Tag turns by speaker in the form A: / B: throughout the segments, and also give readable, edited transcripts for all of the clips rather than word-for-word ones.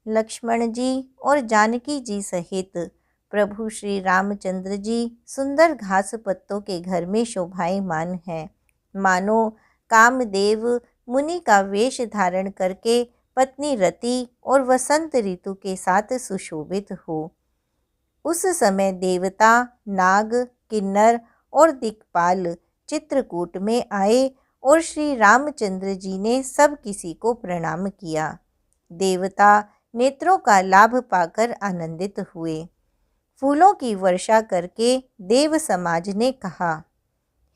A: लक्ष्मण जी और जानकी जी सहित प्रभु श्री रामचंद्र जी सुंदर घास पत्तों के घर में शोभायमान हैं, मानो कामदेव मुनि का वेश धारण करके पत्नी रति और वसंत ऋतु के साथ सुशोभित हो। उस समय देवता, नाग, किन्नर और दिक्पाल चित्रकूट में आए और श्री रामचंद्र जी ने सब किसी को प्रणाम किया। देवता नेत्रों का लाभ पाकर आनंदित हुए। फूलों की वर्षा करके देव समाज ने कहा,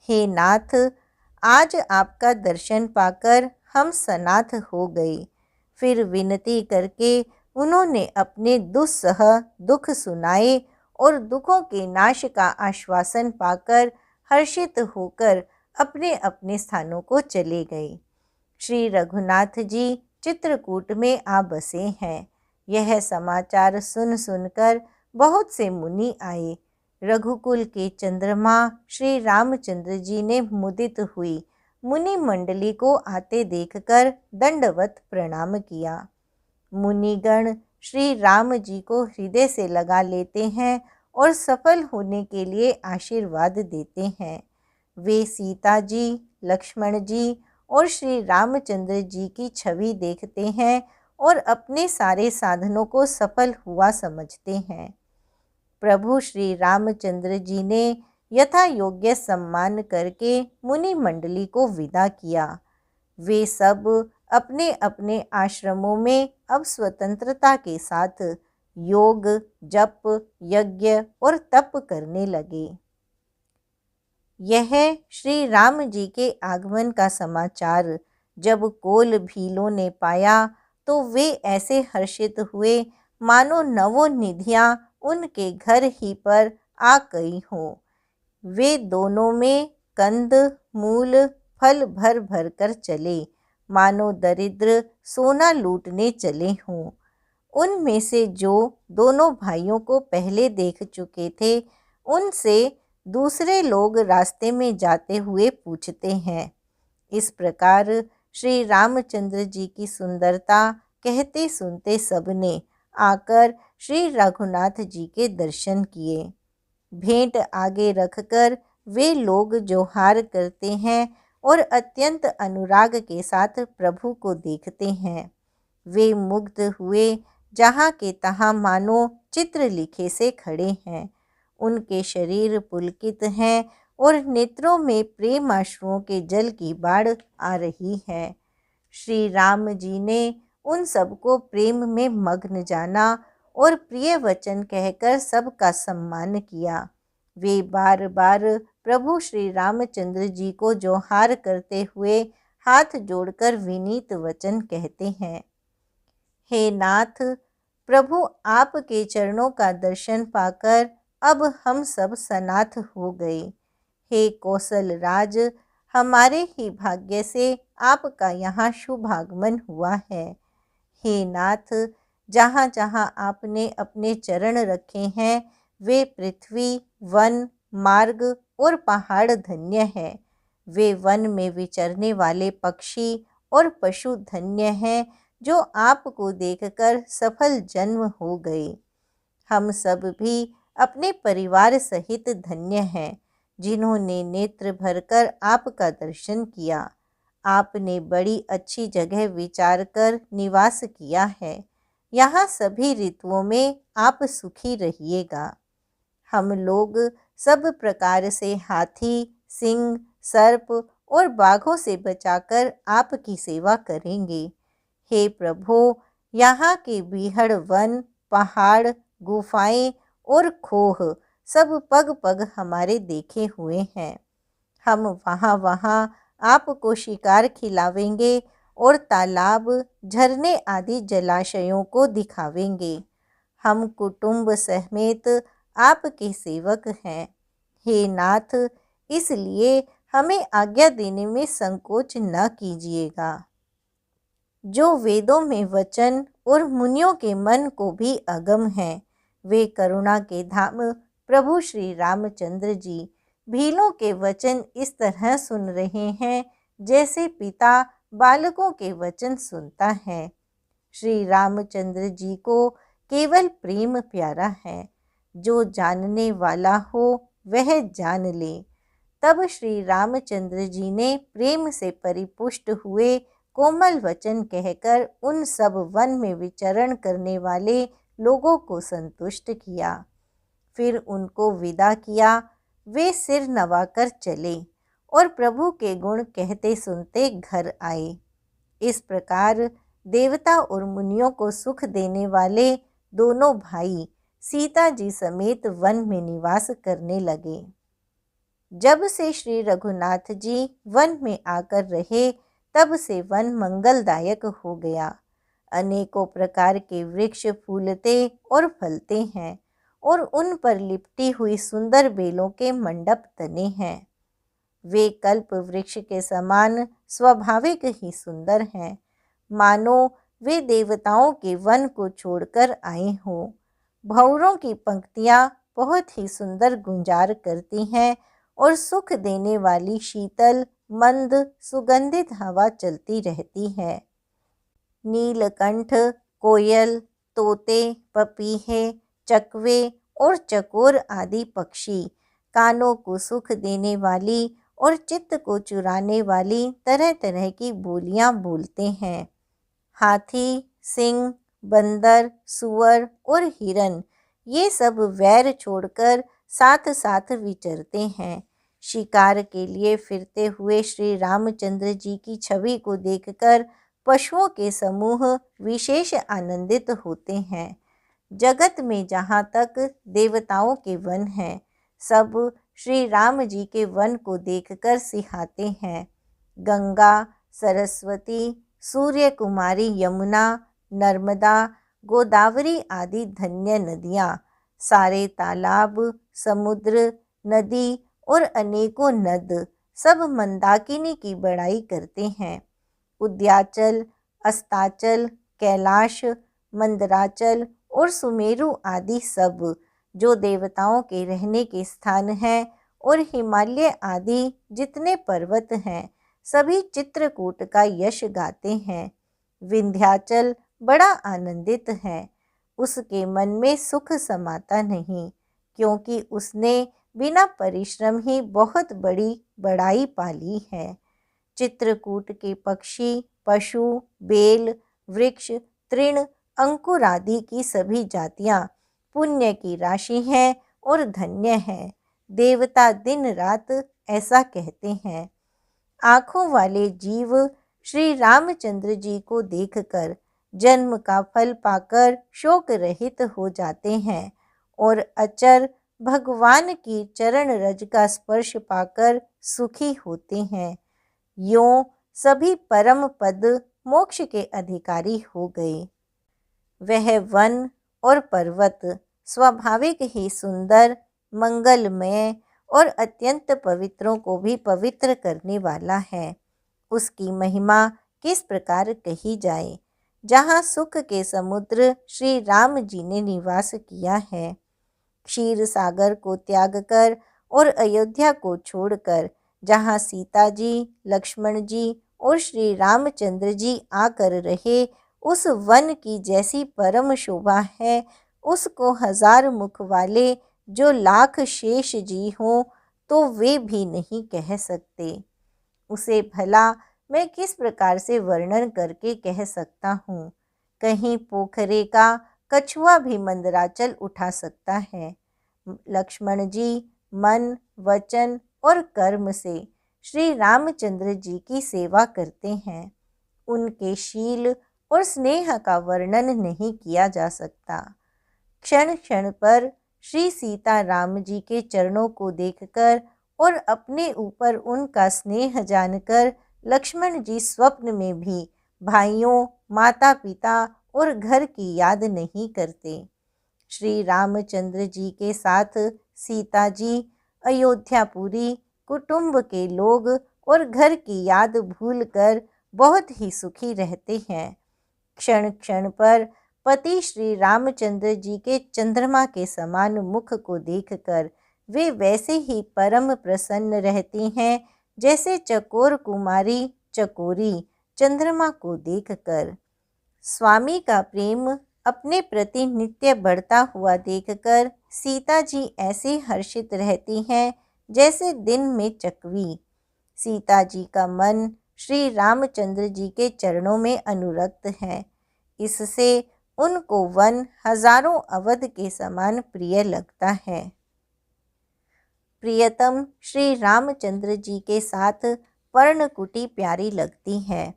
A: हे नाथ, आज आपका दर्शन पाकर हम सनाथ हो गए। फिर विनती करके उन्होंने अपने दुस्सह दुख सुनाए और दुखों के नाश का आश्वासन पाकर हर्षित होकर अपने अपने स्थानों को चले गए। श्री रघुनाथ जी चित्रकूट में आ बसे हैं। यह समाचार सुन सुनकर बहुत से मुनि आए। रघुकुल के चंद्रमा श्री रामचंद्र जी ने मुदित हुई मुनि मंडली को आते देखकर दंडवत प्रणाम किया। मुनिगण श्री राम जी को हृदय से लगा लेते हैं और सफल होने के लिए आशीर्वाद देते हैं। वे सीता जी, लक्ष्मण जी और श्री रामचंद्र जी की छवि देखते हैं और अपने सारे साधनों को सफल हुआ समझते हैं। प्रभु श्री रामचंद्र जी ने यथा योग्य सम्मान करके मुनि मंडली को विदा किया। वे सब अपने अपने आश्रमों में अब स्वतंत्रता के साथ योग, जप, यज्ञ और तप करने लगे। यह श्री राम जी के आगमन का समाचार जब कोल भीलों ने पाया तो वे ऐसे हर्षित हुए मानो नवों निधियां उनके घर ही पर आ गई हों। वे दोनों में कंद, मूल, फल भर भर कर चले, मानो दरिद्र सोना लूटने चले हों। उनमें से जो दोनों भाइयों को पहले देख चुके थे, उनसे दूसरे लोग रास्ते में जाते हुए पूछते हैं। इस प्रकार श्री रामचंद्र जी की सुंदरता कहते सुनते सबने आकर श्री रघुनाथ जी के दर्शन किए। भेंट आगे रखकर वे लोग जोहार करते हैं और अत्यंत अनुराग के साथ प्रभु को देखते हैं। वे मुग्ध हुए जहाँ के तहाँ मानो चित्र लिखे से खड़े हैं। उनके शरीर पुलकित हैं और नेत्रों में प्रेमाश्रुओं के जल की बाढ़ आ रही है। श्री राम जी ने उन सबको प्रेम में मग्न जाना और प्रिय वचन कहकर सबका सम्मान किया। वे बार बार प्रभु श्री रामचंद्र जी को जोहार करते हुए हाथ जोड़कर विनीत वचन कहते हैं। हे नाथ, प्रभु आपके चरणों का दर्शन पाकर अब हम सब सनाथ हो गए। हे कौशल राज, हमारे ही भाग्य से आपका यहाँ शुभ आगमन हुआ है। हे नाथ, जहाँ जहाँ आपने अपने चरण रखे हैं वे पृथ्वी, वन, मार्ग और पहाड़ धन्य है। वे वन में विचरने वाले पक्षी और पशु धन्य हैं जो आपको देखकर सफल जन्म हो गए। हम सब भी अपने परिवार सहित धन्य हैं जिन्होंने नेत्र भरकर आपका दर्शन किया। आपने बड़ी अच्छी जगह विचार कर निवास किया है। यहाँ सभी ऋतुओं में आप सुखी रहिएगा। हम लोग सब प्रकार से हाथी, सिंह, सर्प और बाघों से बचाकर आपकी सेवा करेंगे। हे प्रभु, यहाँ के बीहड़ वन, पहाड़, गुफाएं और खोह सब पग पग हमारे देखे हुए हैं। हम वहाँ वहाँ आपको शिकार खिलावेंगे और तालाब, झरने आदि जलाशयों को दिखावेंगे। हम कुटुंब समेत आपके सेवक हैं। हे नाथ, इसलिए हमें आज्ञा देने में संकोच न कीजिएगा। जो वेदों में वचन और मुनियों के मन को भी अगम हैं, वे करुणा के धाम प्रभु श्री रामचंद्र जी भीलों के वचन इस तरह सुन रहे हैं जैसे पिता बालकों के वचन सुनता है। श्री रामचंद्र जी को केवल प्रेम प्यारा है। जो जानने वाला हो वह जान ले। तब श्री रामचंद्र जी ने प्रेम से परिपुष्ट हुए कोमल वचन कहकर उन सब वन में विचरण करने वाले लोगों को संतुष्ट किया। फिर उनको विदा किया। वे सिर नवाकर चले और प्रभु के गुण कहते सुनते घर आए। इस प्रकार देवता और मुनियों को सुख देने वाले दोनों भाई सीता जी समेत वन में निवास करने लगे। जब से श्री रघुनाथ जी वन में आकर रहे तब से वन मंगलदायक हो गया। अनेकों प्रकार के वृक्ष फूलते और फलते हैं और उन पर लिपटी हुई सुंदर बेलों के मंडप तने हैं। वे कल्प वृक्ष के समान स्वाभाविक ही सुंदर हैं, मानो वे देवताओं के वन को छोड़कर आए हों। भंवरों की पंक्तियां बहुत ही सुंदर गुंजार करती हैं और सुख देने वाली शीतल मंद सुगंधित हवा चलती रहती है। नीलकंठ, कोयल, तोते, पपीहे, चकवे और चकोर आदि पक्षी कानों को सुख देने वाली और चित्त को चुराने वाली तरह तरह की बोलियां बोलते हैं। हाथी, सिंह, बंदर, सुअर और हिरन ये सब वैर छोड़कर साथ साथ विचरते हैं। शिकार के लिए फिरते हुए श्री रामचंद्र जी की छवि को देखकर पशुओं के समूह विशेष आनंदित होते हैं। जगत में जहाँ तक देवताओं के वन हैं, सब श्री राम जी के वन को देखकर सिहाते हैं। गंगा, सरस्वती, सूर्य कुमारी यमुना, नर्मदा, गोदावरी आदि धन्य नदियाँ, सारे तालाब, समुद्र, नदी और अनेकों नद सब मंदाकिनी की बड़ाई करते हैं। उद्याचल, अस्ताचल, कैलाश, मंदराचल और सुमेरु आदि सब जो देवताओं के रहने के स्थान हैं और हिमालय आदि जितने पर्वत हैं सभी चित्रकूट का यश गाते हैं। विंध्याचल बड़ा आनंदित है, उसके मन में सुख समाता नहीं, क्योंकि उसने बिना परिश्रम ही बहुत बड़ी बड़ाई पाली है। चित्रकूट के पक्षी, पशु, बेल, वृक्ष, तृण, अंकुर आदि की सभी जातियाँ पुण्य की राशि हैं और धन्य हैं। देवता दिन रात ऐसा कहते हैं। आँखों वाले जीव श्री रामचंद्र जी को देखकर जन्म का फल पाकर शोक रहित हो जाते हैं और अचर भगवान की चरण रज का स्पर्श पाकर सुखी होते हैं। यों सभी परम पद मोक्ष के अधिकारी हो गए। वह वन और पर्वत स्वाभाविक ही सुंदर, मंगलमय और अत्यंत पवित्रों को भी पवित्र करने वाला है। उसकी महिमा किस प्रकार कही जाए। जहाँ सुख के समुद्र श्री राम जी ने निवास किया है, क्षीर सागर को त्याग कर और अयोध्या को छोड़कर जहाँ सीता जी, लक्ष्मण जी और श्री रामचंद्र जी आकर रहे, उस वन की जैसी परम शोभा है, उसको हजार मुख वाले जो लाख शेष जी हों तो वे भी नहीं कह सकते। उसे भला मैं किस प्रकार से वर्णन करके कह सकता हूँ। कहीं पोखरे का कछुआ भी मंदराचल उठा सकता है। लक्ष्मण जी मन, वचन और कर्म से श्री रामचंद्र जी की सेवा करते हैं। उनके शील और स्नेह का वर्णन नहीं किया जा सकता। क्षण क्षण पर श्री सीता राम जी के चरणों को देखकर और अपने ऊपर उनका स्नेह जानकर लक्ष्मण जी स्वप्न में भी भाइयों, माता पिता और घर की याद नहीं करते। श्री रामचंद्र जी के साथ सीता जी, अयोध्यापुरी, कुटुंब के लोग और घर की याद भूलकर बहुत ही सुखी रहते हैं। क्षण क्षण पर पति श्री रामचंद्र जी के चंद्रमा के समान मुख को देखकर वे वैसे ही परम प्रसन्न रहती हैं जैसे चकोर कुमारी चकोरी चंद्रमा को देखकर। स्वामी का प्रेम अपने प्रति नित्य बढ़ता हुआ देखकर सीता जी ऐसे हर्षित रहती हैं जैसे दिन में चकवी। सीता जी का मन श्री रामचंद्र जी के चरणों में अनुरक्त है। इससे उनको वन हजारों अवध के समान प्रिय लगता है। प्रियतम श्री रामचंद्र जी के साथ पर्णकुटी प्यारी लगती है।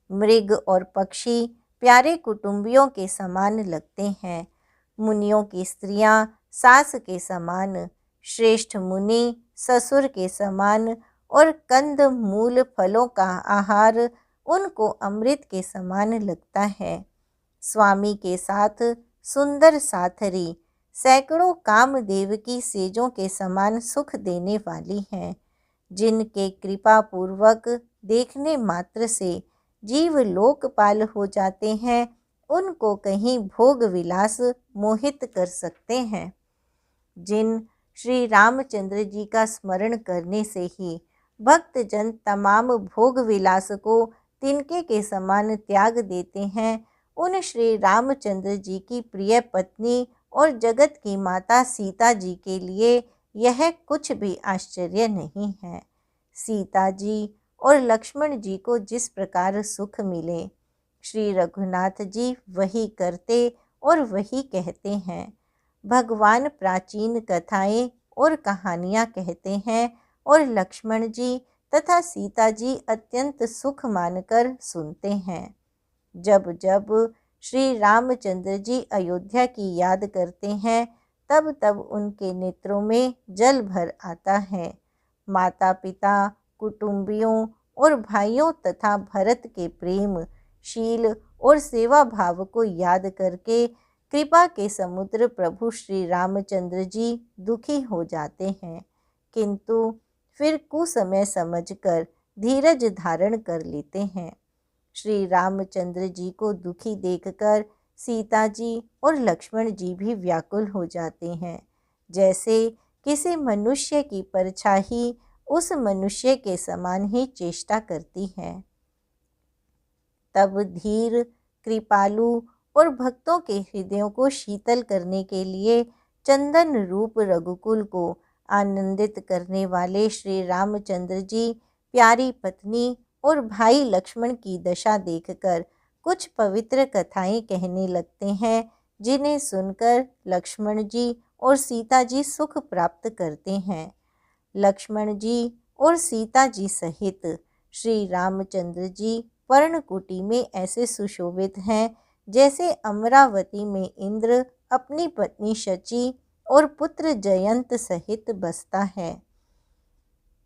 A: मृग और पक्षी प्यारे कुटुंबियों के समान लगते हैं। मुनियों की स्त्रियां सास के समान, श्रेष्ठ मुनि ससुर के समान और कंद मूल फलों का आहार उनको अमृत के समान लगता है। स्वामी के साथ सुंदर साथरी सैकड़ों कामदेव की सेजों के समान सुख देने वाली हैं, जिनके कृपा पूर्वक देखने मात्र से जीव लोकपाल हो जाते हैं, उनको कहीं भोग विलास मोहित कर सकते हैं। जिन श्री रामचंद्र जी का स्मरण करने से ही भक्तजन तमाम भोग विलास को तिनके के समान त्याग देते हैं, उन श्री रामचंद्र जी की प्रिय पत्नी और जगत की माता सीता जी के लिए यह कुछ भी आश्चर्य नहीं है। सीता जी और लक्ष्मण जी को जिस प्रकार सुख मिले, श्री रघुनाथ जी वही करते और वही कहते हैं। भगवान प्राचीन कथाएं और कहानियाँ कहते हैं और लक्ष्मण जी तथा सीता जी अत्यंत सुख मानकर सुनते हैं। जब जब श्री रामचंद्र जी अयोध्या की याद करते हैं, तब तब उनके नेत्रों में जल भर आता है। माता पिता, कुटुंबियों और भाइयों तथा भरत के प्रेम, शील और सेवा भाव को याद करके कृपा के समुद्र प्रभु श्री रामचंद्र जी दुखी हो जाते हैं, किंतु फिर कुसमय समझकर धीरज धारण कर लेते हैं। श्री रामचंद्र जी को दुखी देखकर सीता जी और लक्ष्मण जी भी व्याकुल हो जाते हैं, जैसे किसी मनुष्य की परछाई उस मनुष्य के समान ही चेष्टा करती है। तब धीर, कृपालु और भक्तों के हृदयों को शीतल करने के लिए चंदन रूप रघुकुल को आनंदित करने वाले श्री रामचंद्र जी प्यारी पत्नी और भाई लक्ष्मण की दशा देखकर कुछ पवित्र कथाएं कहने लगते हैं, जिन्हें सुनकर लक्ष्मण जी और सीता जी सुख प्राप्त करते हैं। लक्ष्मण जी और सीता जी सहित श्री रामचंद्र जी पर्णकुटी में ऐसे सुशोभित हैं जैसे अमरावती में इंद्र अपनी पत्नी शची और पुत्र जयंत सहित बसता है।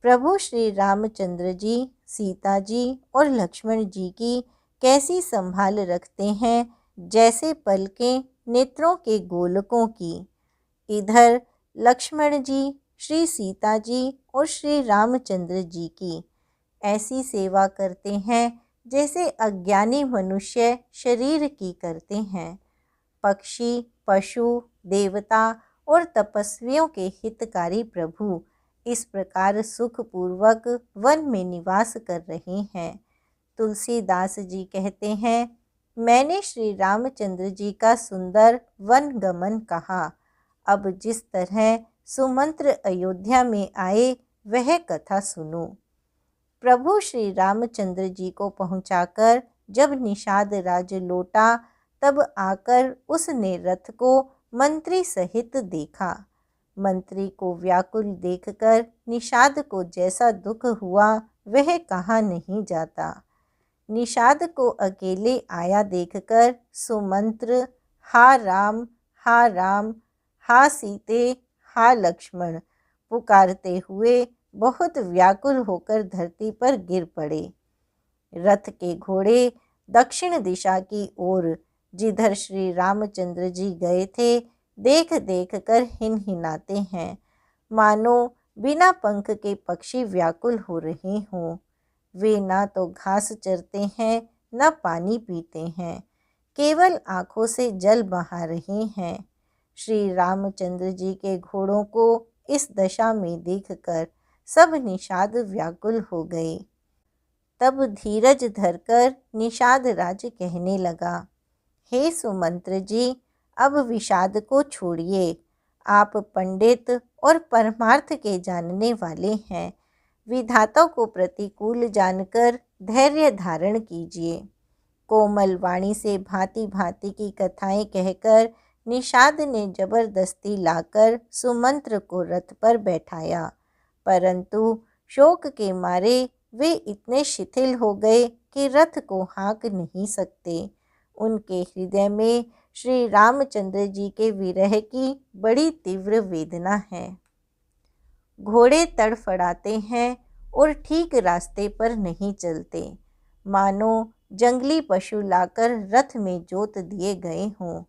A: प्रभु श्री रामचंद्र जी, सीता जी और लक्ष्मण जी की कैसी संभाल रखते हैं, जैसे पलकें नेत्रों के गोलकों की। इधर लक्ष्मण जी श्री सीता जी और श्री रामचंद्र जी की ऐसी सेवा करते हैं जैसे अज्ञानी मनुष्य शरीर की करते हैं। पक्षी, पशु, देवता और तपस्वियों के हितकारी प्रभु इस प्रकार सुखपूर्वक वन में निवास कर रहे हैं। तुलसीदास जी कहते हैं, मैंने श्री रामचंद्र जी का सुंदर वन गमन कहा। अब जिस तरह सुमंत्र अयोध्या में आए वह कथा सुनो। प्रभु श्री रामचंद्र जी को पहुंचाकर जब निषाद राज लौटा, तब आकर उसने रथ को मंत्री सहित देखा। मंत्री को व्याकुल देखकर निषाद को जैसा दुख हुआ वह कहा नहीं जाता। निषाद को अकेले आया देखकर सुमंत्र हा राम, हा राम, हा सीते, हा लक्ष्मण पुकारते हुए बहुत व्याकुल होकर धरती पर गिर पड़े। रथ के घोड़े दक्षिण दिशा की ओर, जिधर श्री रामचंद्र जी गए थे, देख देख कर हिनहिनाते हैं, मानो बिना पंख के पक्षी व्याकुल हो रहे हों। वे ना तो घास चरते हैं, न पानी पीते हैं, केवल आँखों से जल बहा रहे हैं। श्री रामचंद्र जी के घोड़ों को इस दशा में देखकर सब निषाद व्याकुल हो गए। तब धीरज धरकर निषाद राज कहने लगा, हे सुमंत्र जी, अब विषाद को छोड़िए। आप पंडित और परमार्थ के जानने वाले हैं। विधाता को प्रतिकूल जानकर धैर्य धारण कीजिए। कोमल वाणी से भांति भांति की कथाएं कहकर निषाद ने जबरदस्ती लाकर सुमंत्र को रथ पर बैठाया, परंतु शोक के मारे वे इतने शिथिल हो गए कि रथ को हाँक नहीं सकते। उनके हृदय में श्री रामचंद्र जी के विरह की बड़ी तीव्र वेदना है। घोड़े तड़फड़ाते हैं और ठीक रास्ते पर नहीं चलते, मानो जंगली पशु लाकर रथ में जोत दिए गए हों।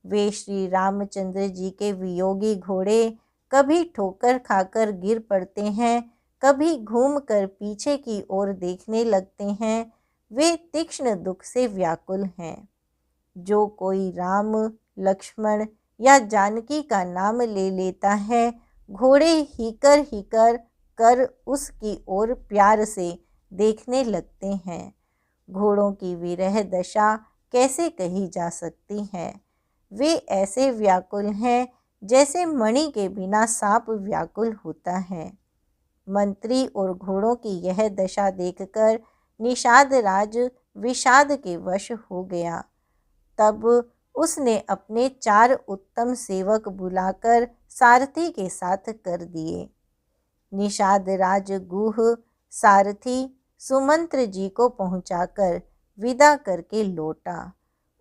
A: वे श्री रामचंद्र जी के वियोगी घोड़े कभी ठोकर खाकर गिर पड़ते हैं, कभी घूमकर पीछे की ओर देखने लगते हैं। वे तीक्ष्ण दुख से व्याकुल हैं। जो कोई राम, लक्ष्मण या जानकी का नाम ले लेता है, घोड़े हीकर कर उसकी ओर प्यार से देखने लगते हैं। घोड़ों की विरह दशा कैसे कही जा सकती है। वे ऐसे व्याकुल हैं जैसे मणि के बिना सांप व्याकुल होता है। मंत्री और घोड़ों की यह दशा देखकर निषाद राज विषाद के वश हो गया। तब उसने अपने 4 उत्तम सेवक बुलाकर सारथी के साथ कर दिए। निषाद राज गुह सारथी सुमंत्र जी को पहुंचाकर विदा करके लौटा।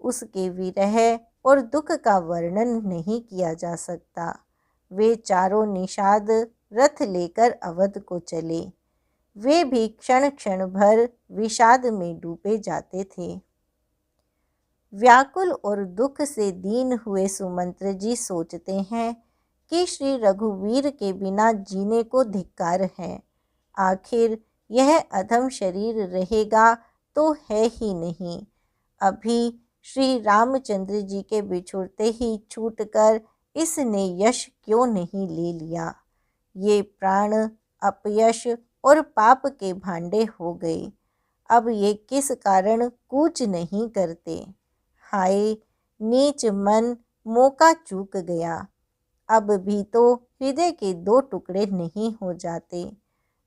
A: उसके विरह और दुख का वर्णन नहीं किया जा सकता। वे चारों निषाद रथ लेकर अवध को चले। वे भी क्षण क्षण भर विषाद में डूबे जाते थे। व्याकुल और दुख से दीन हुए सुमंत्र जी सोचते हैं कि श्री रघुवीर के बिना जीने को धिक्कार है। आखिर यह अधम शरीर रहेगा तो है ही नहीं। अभी श्री रामचंद्र जी के बिछुड़ते ही छूटकर इसने यश क्यों नहीं ले लिया। ये प्राण अपयश और पाप के भांडे हो गए। अब ये किस कारण कूच नहीं करते। हाय नीच मन, मौका चूक गया। अब भी तो हृदय के 2 टुकड़े नहीं हो जाते।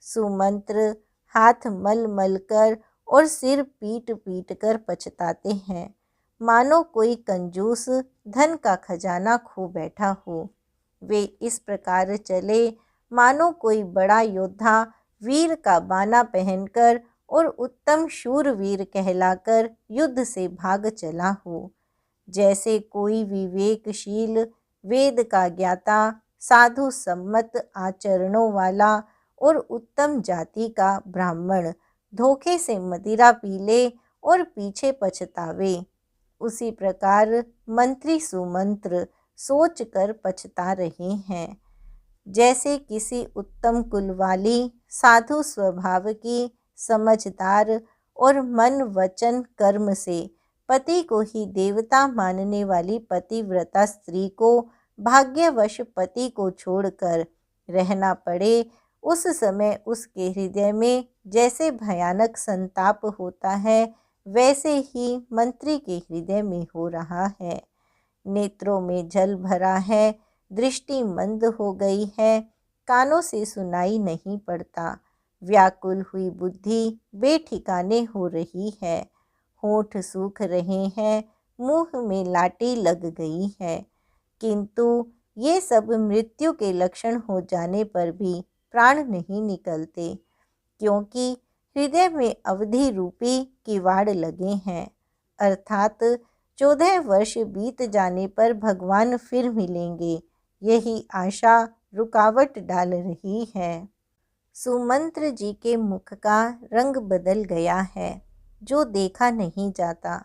A: सुमंत्र हाथ मल मल कर और सिर पीट पीट कर पछताते हैं, मानो कोई कंजूस धन का खजाना खो बैठा हो। वे इस प्रकार चले मानो कोई बड़ा योद्धा वीर का बाना पहनकर और उत्तम शूरवीर कहलाकर युद्ध से भाग चला हो। जैसे कोई विवेकशील, वेद का ज्ञाता, साधु सम्मत आचरणों वाला और उत्तम जाति का ब्राह्मण धोखे से मदिरा पी ले और पीछे पछतावे, उसी प्रकार मंत्री सुमंत्र सोच कर पछता रहे हैं। जैसे किसी उत्तम कुल वाली, साधु स्वभाव की, समझदार और मन वचन कर्म से पति को ही देवता मानने वाली पतिव्रता स्त्री को भाग्यवश पति को छोड़कर रहना पड़े, उस समय उसके हृदय में जैसे भयानक संताप होता है, वैसे ही मंत्री के हृदय में हो रहा है। नेत्रों में जल भरा है, दृष्टि मंद हो गई है, कानों से सुनाई नहीं पड़ता। व्याकुल हुई बुद्धि बेठिकाने हो रही है। होंठ सूख रहे हैं, मुंह में लाटी लग गई है। किंतु ये सब मृत्यु के लक्षण हो जाने पर भी प्राण नहीं निकलते, क्योंकि हृदय में अवधि रूपी किवाड़ लगे हैं। अर्थात 14 वर्ष बीत जाने पर भगवान फिर मिलेंगे, यही आशा रुकावट डाल रही है। सुमंत्र जी के मुख का रंग बदल गया है, जो देखा नहीं जाता।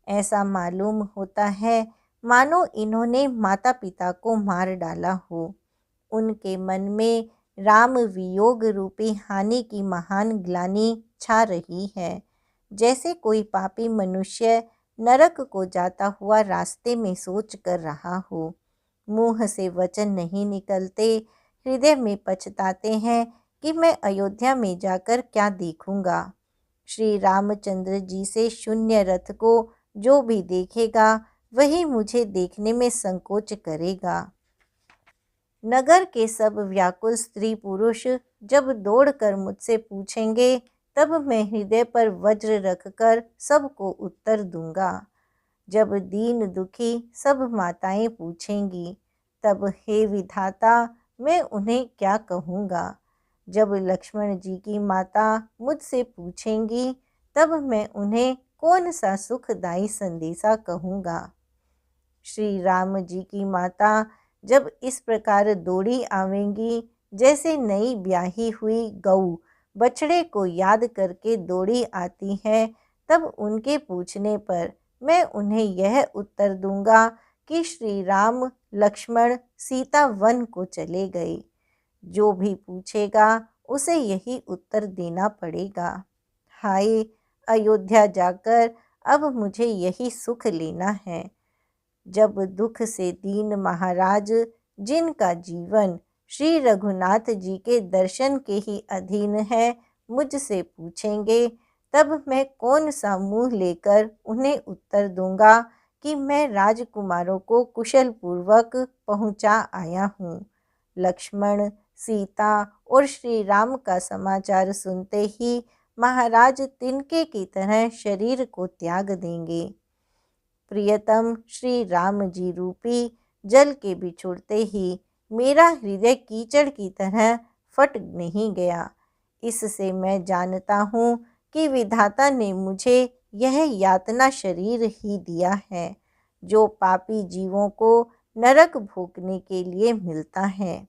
A: ऐसा मालूम होता है मानो इन्होंने माता पिता को मार डाला हो। उनके मन में राम वियोग रूपी हानि की महान ग्लानि छा रही है। जैसे कोई पापी मनुष्य नरक को जाता हुआ रास्ते में सोच कर रहा हो। मुंह से वचन नहीं निकलते, हृदय में पछताते हैं कि मैं अयोध्या में जाकर क्या देखूंगा। श्री रामचंद्र जी से शून्य रथ को जो भी देखेगा वही मुझे देखने में संकोच करेगा। नगर के सब व्याकुल स्त्री पुरुष जब दौड़कर मुझसे पूछेंगे, तब मैं हृदय पर वज्र रखकर सबको उत्तर दूंगा। जब दीन दुखी सब माताएं पूछेंगी, तब हे विधाता मैं उन्हें क्या कहूँगा। जब लक्ष्मण जी की माता मुझसे पूछेंगी, तब मैं उन्हें कौन सा सुखदायी संदेशा कहूँगा। श्री राम जी की माता जब इस प्रकार दौड़ी आवेंगी, जैसे नई ब्याही हुई गऊ बछड़े को याद करके दौड़ी आती है, तब उनके पूछने पर मैं उन्हें यह उत्तर दूंगा कि श्री राम लक्ष्मण सीता वन को चले गए। जो भी पूछेगा उसे यही उत्तर देना पड़ेगा। हाय, अयोध्या जाकर अब मुझे यही सुख लेना है। जब दुख से दीन महाराज, जिनका जीवन श्री रघुनाथ जी के दर्शन के ही अधीन है, मुझसे पूछेंगे, तब मैं कौन सा मुंह लेकर उन्हें उत्तर दूंगा कि मैं राजकुमारों को कुशल पूर्वक पहुंचा आया हूँ। लक्ष्मण, सीता और श्री राम का समाचार सुनते ही महाराज तिनके की तरह शरीर को त्याग देंगे। प्रियतम श्री राम जी रूपी जल के बिछुड़ते ही मेरा हृदय कीचड़ की तरह फट नहीं गया। इससे मैं जानता हूँ कि विधाता ने मुझे यह यातना शरीर ही दिया है, जो पापी जीवों को नरक भोगने के लिए मिलता है।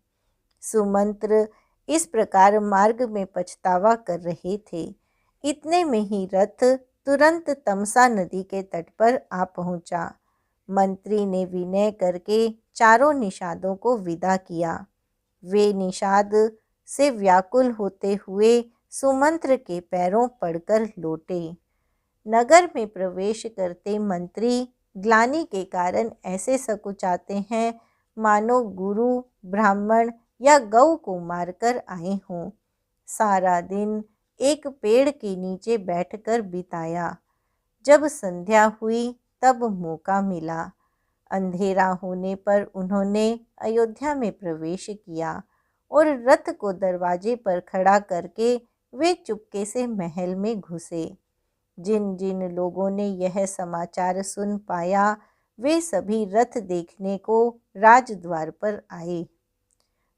A: सुमंत्र इस प्रकार मार्ग में पछतावा कर रहे थे। इतने में ही रथ तुरंत तमसा नदी के तट पर आ पहुंचा। मंत्री ने विनय करके चारों निषादों को विदा किया। वे निषाद से व्याकुल होते हुए सुमंत्र के पैरों पड़कर लौटे। नगर में प्रवेश करते मंत्री ग्लानि के कारण ऐसे सकुचाते हैं, मानो गुरु, ब्राह्मण या गौ को मारकर आए हों। सारा दिन एक पेड़ के नीचे बैठकर बिताया। जब संध्या हुई तब मौका मिला। अंधेरा होने पर उन्होंने अयोध्या में प्रवेश किया और रथ को दरवाजे पर खड़ा करके वे चुपके से महल में घुसे। जिन जिन लोगों ने यह समाचार सुन पाया, वे सभी रथ देखने को राजद्वार पर आए।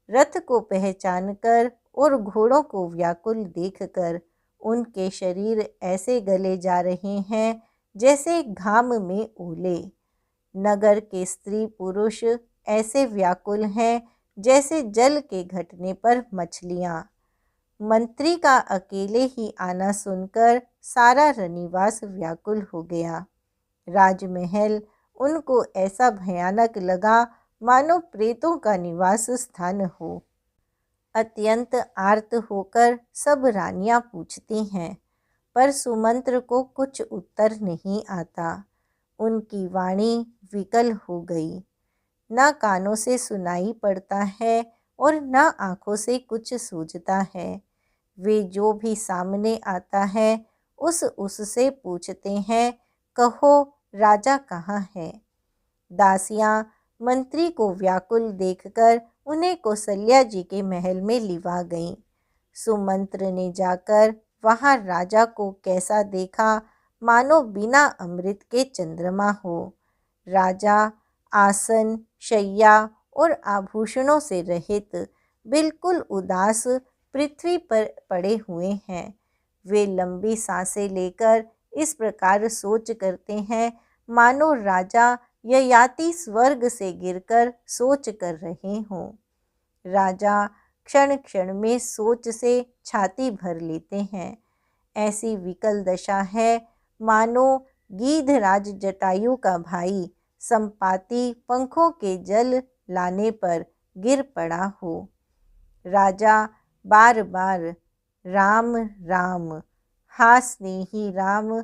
A: रथ को पहचानकर और घोड़ों को व्याकुल देखकर उनके शरीर ऐसे गले जा रहे हैं जैसे घाम में ओले। नगर के स्त्री पुरुष ऐसे व्याकुल हैं जैसे जल के घटने पर मछलियाँ। मंत्री का अकेले ही आना सुनकर सारा रनिवास व्याकुल हो गया। राजमहल उनको ऐसा भयानक लगा मानो प्रेतों का निवास स्थान हो। अत्यंत आर्त होकर सब रानियां पूछती हैं, पर सुमंत्र को कुछ उत्तर नहीं आता। उनकी वाणी विकल हो गई। न कानों से सुनाई पड़ता है और न आँखों से कुछ सूझता है। वे जो भी सामने आता है उससे पूछते हैं, कहो राजा कहाँ है। दासियां मंत्री को व्याकुल देखकर उन्हें कौशल्या जी के महल में लिवा गईं। सुमंत्र ने जाकर वहां राजा को कैसा देखा, मानो बिना अमृत के चंद्रमा हो। राजा आसन, शैया और आभूषणों से रहित बिल्कुल उदास पृथ्वी पर पड़े हुए हैं। वे लंबी सांसें लेकर इस प्रकार सोच करते हैं, मानो राजा ययाति स्वर्ग से गिरकर सोच कर रहे हों। राजा क्षण क्षण में सोच से छाती भर लेते हैं। ऐसी विकल दशा है मानो गीधराज जटायु का भाई संपाति पंखों के जल लाने पर गिर पड़ा हो। राजा बार बार राम राम, हा स्नेही राम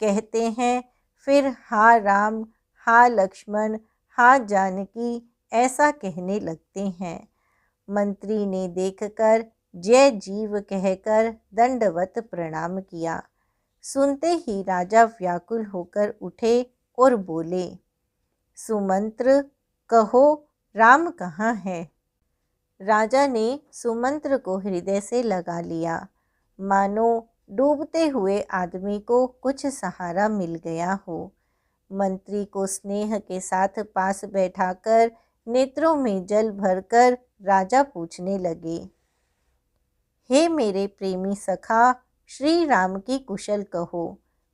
A: कहते हैं, फिर हा राम, हा लक्ष्मण, हा जानकी ऐसा कहने लगते हैं। मंत्री ने देखकर जय जीव कहकर दंडवत प्रणाम किया। सुनते ही राजा व्याकुल होकर उठे और बोले, सुमंत्र, कहो राम कहाँ है। राजा ने सुमंत्र को हृदय से लगा लिया, मानो डूबते हुए आदमी को कुछ सहारा मिल गया हो। मंत्री को स्नेह के साथ पास बैठाकर नेत्रों में जल भरकर राजा पूछने लगे, हे मेरे प्रेमी सखा, श्री राम की कुशल कहो।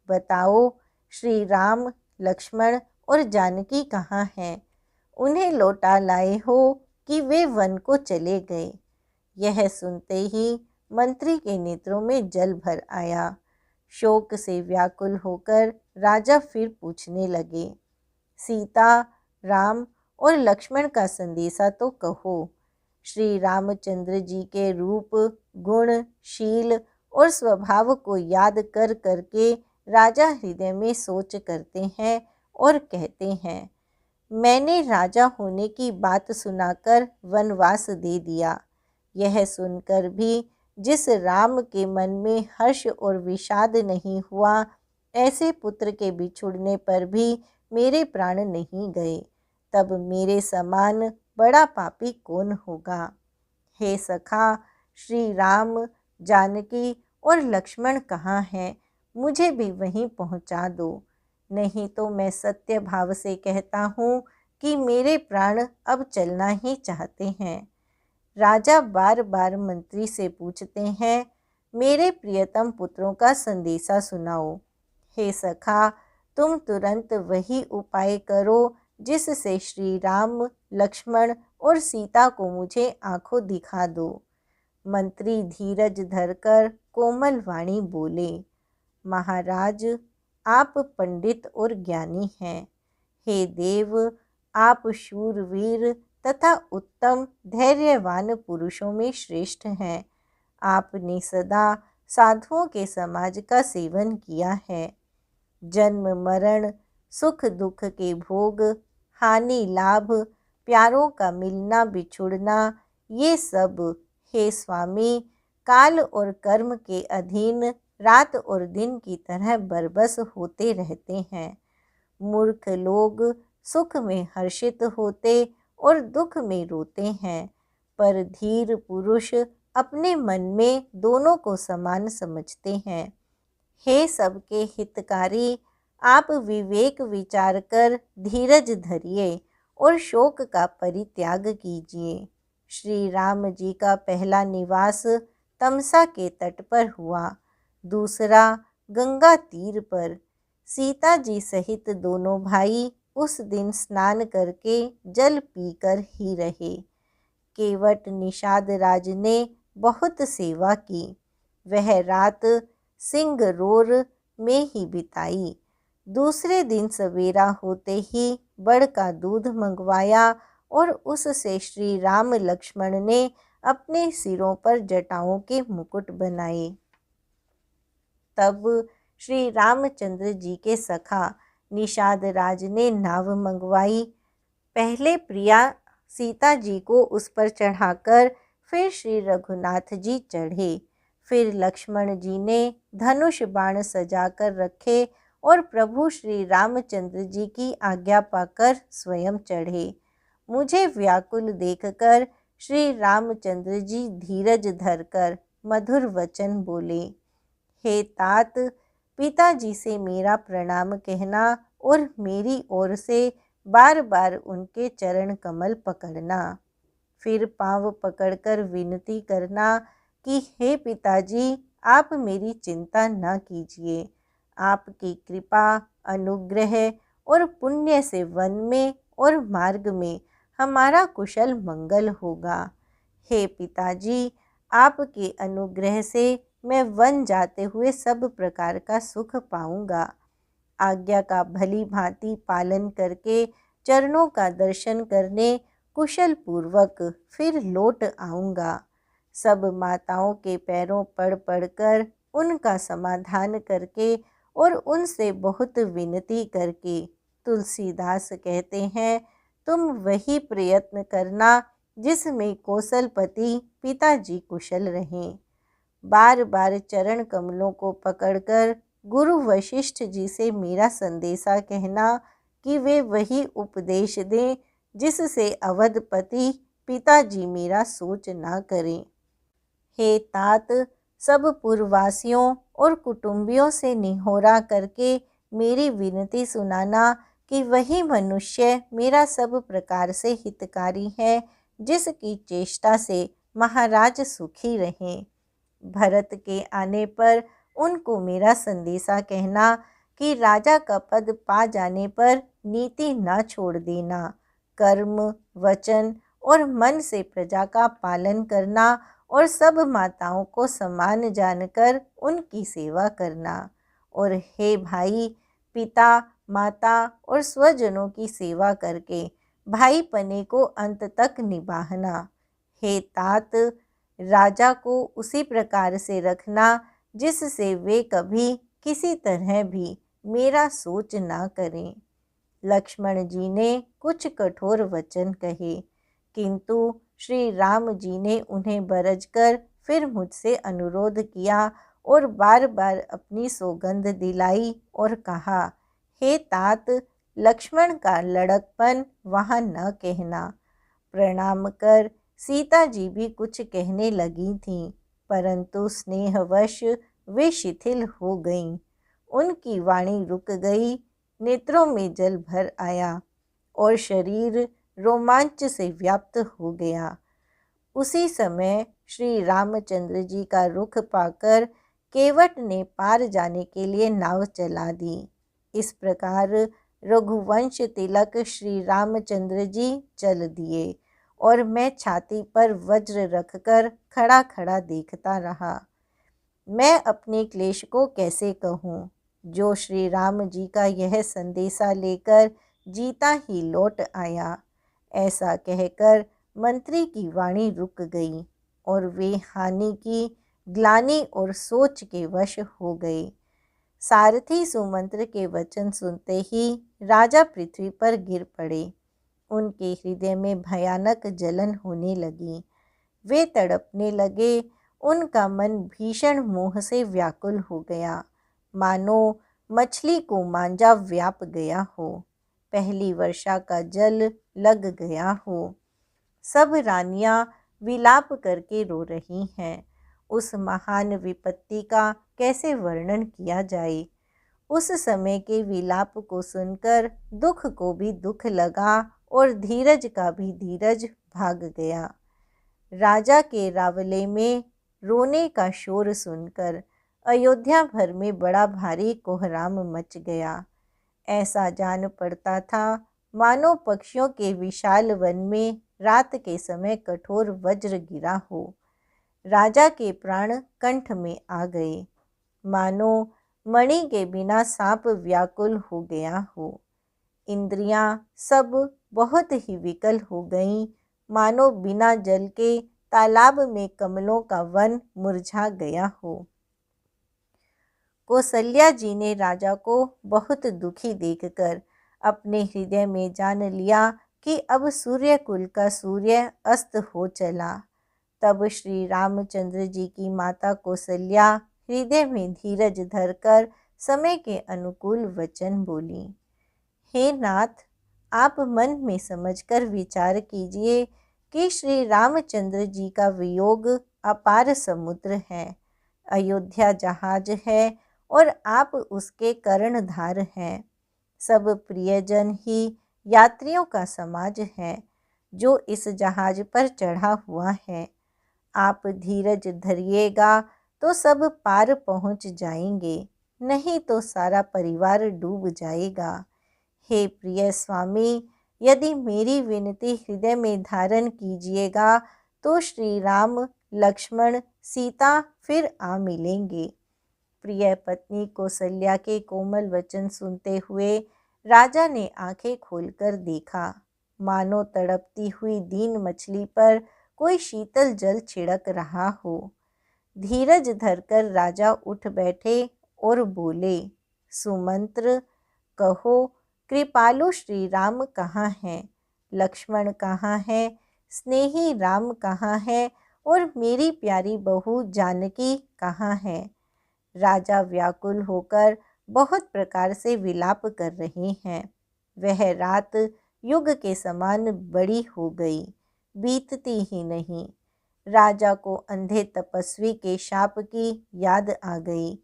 A: बताओ, श्री राम, लक्ष्मण और जानकी कहाँ हैं? उन्हें लौटा लाए हो कि वे वन को चले गए? यह सुनते ही मंत्री के नेत्रों में जल भर आया। शोक से व्याकुल होकर राजा फिर पूछने लगे, सीता, राम और लक्ष्मण का संदेशा तो कहो। श्री रामचंद्र जी के रूप, गुण, शील और स्वभाव को याद कर करके राजा हृदय में सोच करते हैं और कहते हैं, मैंने राजा होने की बात सुनाकर वनवास दे दिया। यह सुनकर भी जिस राम के मन में हर्ष और विषाद नहीं हुआ, ऐसे पुत्र के बिछुड़ने पर भी मेरे प्राण नहीं गए, तब मेरे समान बड़ा पापी कौन होगा। हे सखा, श्री राम, जानकी और लक्ष्मण कहाँ हैं? मुझे भी वहीं पहुँचा दो, नहीं तो मैं सत्य भाव से कहता हूँ कि मेरे प्राण अब चलना ही चाहते हैं। राजा बार बार मंत्री से पूछते हैं, मेरे प्रियतम पुत्रों का संदेशा सुनाओ। हे सखा, तुम तुरंत वही उपाय करो जिससे श्री राम, लक्ष्मण और सीता को मुझे आंखों दिखा दो। मंत्री धीरज धरकर कोमल वाणी बोले, महाराज, आप पंडित और ज्ञानी हैं। हे देव, आप शूरवीर तथा उत्तम धैर्यवान पुरुषों में श्रेष्ठ हैं। आपने सदा साधुओं के समाज का सेवन किया है। जन्म मरण, सुख दुख के भोग, हानि लाभ, प्यारों का मिलना बिछुड़ना, ये सब, हे स्वामी, काल और कर्म के अधीन रात और दिन की तरह बरबस होते रहते हैं। मूर्ख लोग सुख में हर्षित होते और दुख में रोते हैं, पर धीर पुरुष अपने मन में दोनों को समान समझते हैं। हे सबके हितकारी, आप विवेक विचार कर धीरज धरिए और शोक का परित्याग कीजिए। श्री राम जी का पहला निवास तमसा के तट पर हुआ, दूसरा गंगा तीर पर। सीता जी सहित दोनों भाई उस दिन स्नान करके जल पीकर ही रहे। केवट निषाद राज ने बहुत सेवा की। वह रात सिंगरोर में ही बिताई। दूसरे दिन सवेरा होते ही बड़ का दूध मंगवाया और उससे श्री राम लक्ष्मण ने अपने सिरों पर जटाओं के मुकुट बनाए। तब श्री रामचंद्र जी के सखा निषाद राज ने नाव मंगवाई। पहले प्रिया सीता जी को उस पर चढ़ाकर फिर श्री रघुनाथ जी चढ़े। फिर लक्ष्मण जी ने धनुष बाण सजाकर रखे और प्रभु श्री रामचंद्र जी की आज्ञा पाकर स्वयं चढ़े। मुझे व्याकुल देखकर श्री रामचंद्र जी धीरज धरकर मधुर वचन बोले, हे तात, पिताजी से मेरा प्रणाम कहना और मेरी ओर से बार बार उनके चरण कमल पकड़ना। फिर पांव पकड़कर विनती करना कि हे पिताजी, आप मेरी चिंता न कीजिए। आपकी कृपा, अनुग्रह और पुण्य से वन में और मार्ग में हमारा कुशल मंगल होगा। हे पिताजी, आपके अनुग्रह से मैं वन जाते हुए सब प्रकार का सुख पाऊंगा। आज्ञा का भली भांति पालन करके चरणों का दर्शन करने कुशल पूर्वक फिर लौट आऊंगा। सब माताओं के पैरों पड़ पड़कर उनका समाधान करके और उनसे बहुत विनती करके तुलसीदास कहते हैं, तुम वही प्रयत्न करना जिसमें कौशलपति पिताजी कुशल रहें। बार बार चरण कमलों को पकड़कर गुरु वशिष्ठ जी से मेरा संदेशा कहना कि वे वही उपदेश दें जिससे अवधपति पिताजी मेरा सोच ना करें। हे तात, सब पूर्ववासियों और कुटुंबियों से निहोरा करके मेरी विनती सुनाना कि वही मनुष्य मेरा सब प्रकार से हितकारी है जिसकी चेष्टा से महाराज सुखी रहें। भरत के आने पर उनको मेरा संदेशा कहना कि राजा का पद पा जाने पर नीति न छोड़ देना, कर्म, वचन और मन से प्रजा का पालन करना और सब माताओं को समान जानकर उनकी सेवा करना। और हे भाई, पिता, माता और स्वजनों की सेवा करके भाईपने को अंत तक निभाना। हे तात, राजा को उसी प्रकार से रखना जिससे वे कभी किसी तरह भी मेरा सोच ना करें। लक्ष्मण जी ने कुछ कठोर वचन कहे, किंतु श्री राम जी ने उन्हें बरजकर फिर मुझसे अनुरोध किया और बार बार अपनी सौगंध दिलाई और कहा, हे तात, लक्ष्मण का लड़कपन वहाँ न कहना। प्रणाम कर सीता जी भी कुछ कहने लगी थीं, परंतु स्नेहवश वे शिथिल हो गईं। उनकी वाणी रुक गई, नेत्रों में जल भर आया और शरीर रोमांच से व्याप्त हो गया। उसी समय श्री रामचंद्र जी का रुख पाकर केवट ने पार जाने के लिए नाव चला दी। इस प्रकार रघुवंश तिलक श्री रामचंद्र जी चल दिए और मैं छाती पर वज्र रखकर खड़ा खड़ा देखता रहा। मैं अपने क्लेश को कैसे कहूँ, जो श्री राम जी का यह संदेशा लेकर जीता ही लौट आया। ऐसा कहकर मंत्री की वाणी रुक गई और वे हानि की ग्लानि और सोच के वश हो गए। सारथी सुमंत्र के वचन सुनते ही राजा पृथ्वी पर गिर पड़े। उनके हृदय में भयानक जलन होने लगी। वे तड़पने लगे। उनका मन भीषण मोह से व्याकुल हो गया, मानो मछली को मांझा व्याप गया हो, पहली वर्षा का जल लग गया हो। सब रानियां विलाप करके रो रही हैं। उस महान विपत्ति का कैसे वर्णन किया जाए। उस समय के विलाप को सुनकर दुख को भी दुख लगा और धीरज का भी धीरज भाग गया। राजा के रावले में रोने का शोर सुनकर अयोध्या भर में बड़ा भारी कोहराम मच गया। ऐसा जान पड़ता था मानो पक्षियों के विशाल वन में रात के समय कठोर वज्र गिरा हो। राजा के प्राण कंठ में आ गए, मानो मणि के बिना सांप व्याकुल हो गया हो। इंद्रियां सब बहुत ही विकल हो गईं, मानो बिना जल के तालाब में कमलों का वन मुरझा गया हो। कौसल्या जी ने राजा को बहुत दुखी देखकर अपने हृदय में जान लिया कि अब सूर्य कुल का सूर्य अस्त हो चला। तब श्री रामचंद्र जी की माता कौसल्या हृदय में धीरज धरकर समय के अनुकूल वचन बोली। हे नाथ, आप मन में समझकर विचार कीजिए कि श्री रामचंद्र जी का वियोग अपार समुद्र है, अयोध्या जहाज है और आप उसके कर्णधार हैं। सब प्रियजन ही यात्रियों का समाज है जो इस जहाज पर चढ़ा हुआ है। आप धीरज धरिएगा तो सब पार पहुंच जाएंगे, नहीं तो सारा परिवार डूब जाएगा। हे प्रिय स्वामी, यदि मेरी विनती हृदय में धारण कीजिएगा तो श्री राम, लक्ष्मण, सीता फिर आ मिलेंगे। प्रिय पत्नी कौसल्या के कोमल वचन सुनते हुए राजा ने आंखें खोलकर देखा, मानो तड़पती हुई दीन मछली पर कोई शीतल जल छिड़क रहा हो। धीरज धरकर राजा उठ बैठे और बोले, सुमंत्र, कहो कृपालु श्री राम कहाँ हैं, लक्ष्मण कहाँ है, स्नेही राम कहाँ है और मेरी प्यारी बहू जानकी कहाँ है। राजा व्याकुल होकर बहुत प्रकार से विलाप कर रहे हैं। वह रात युग के समान बड़ी हो गई, बीतती ही नहीं। राजा को अंधे तपस्वी के शाप की याद आ गई।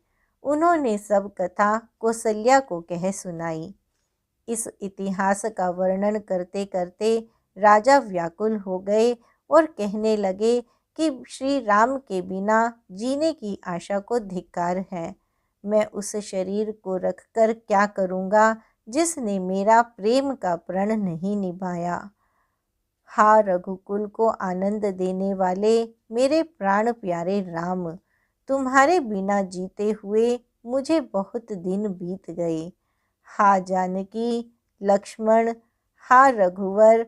A: उन्होंने सब कथा कौशल्या को कह सुनाई। इस इतिहास का वर्णन करते करते राजा व्याकुल हो गए और कहने लगे कि श्री राम के बिना जीने की आशा को धिक्कार है। मैं उस शरीर को रखकर क्या करूँगा जिसने मेरा प्रेम का प्रण नहीं निभाया। हा रघुकुल को आनंद देने वाले मेरे प्राण प्यारे राम, तुम्हारे बिना जीते हुए मुझे बहुत दिन बीत गए। हा जानकी, लक्ष्मण, हा रघुवर,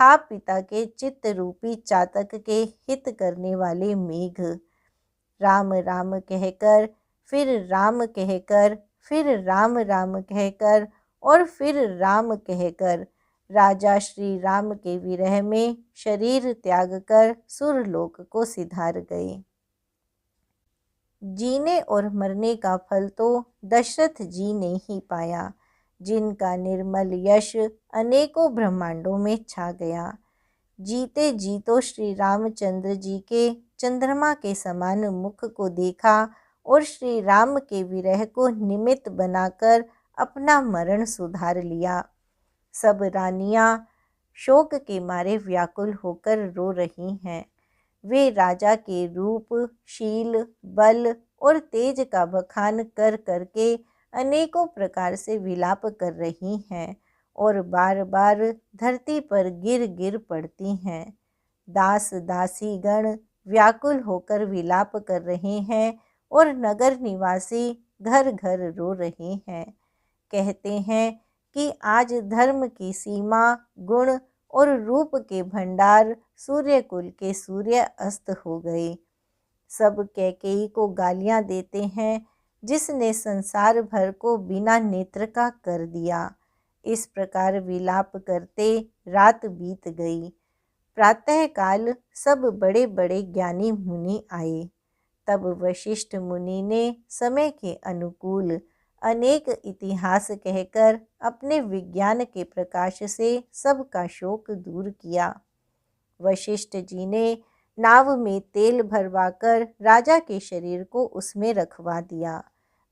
A: हा पिता के चित्त रूपी चातक के हित करने वाले मेघ। राम राम कहकर, फिर राम कहकर, फिर राम राम कहकर और फिर राम कहकर राजा श्री राम के विरह में शरीर त्याग कर सुरलोक को सिधार गए। जीने और मरने का फल तो दशरथ जी ने ही पाया, जिनका निर्मल यश अनेकों ब्रह्मांडों में छा गया। जीते जी तो श्री रामचंद्र जी के चंद्रमा के समान मुख को देखा और श्री राम के विरह को निमित्त बनाकर अपना मरण सुधार लिया। सब रानियां शोक के मारे व्याकुल होकर रो रही हैं। वे राजा के रूप, शील, बल और तेज का बखान कर करके अनेकों प्रकार से विलाप कर रही हैं और बार बार धरती पर गिर गिर पड़ती हैं। दास दासी गण व्याकुल होकर विलाप कर रहे हैं और नगर निवासी घर घर रो रहे हैं। कहते हैं कि आज धर्म की सीमा, गुण और रूप के भंडार सूर्यकुल के सूर्य अस्त हो गए। सब कैकेयी को गालियां देते हैं, जिसने संसार भर को बिना नेत्र का कर दिया। इस प्रकार विलाप करते रात बीत गई। प्रातःकाल सब बड़े बड़े ज्ञानी मुनि आए। तब वशिष्ठ मुनि ने समय के अनुकूल अनेक इतिहास कहकर अपने विज्ञान के प्रकाश से सबका शोक दूर किया। वशिष्ठ जी ने नाव में तेल भरवाकर राजा के शरीर को उसमें रखवा दिया।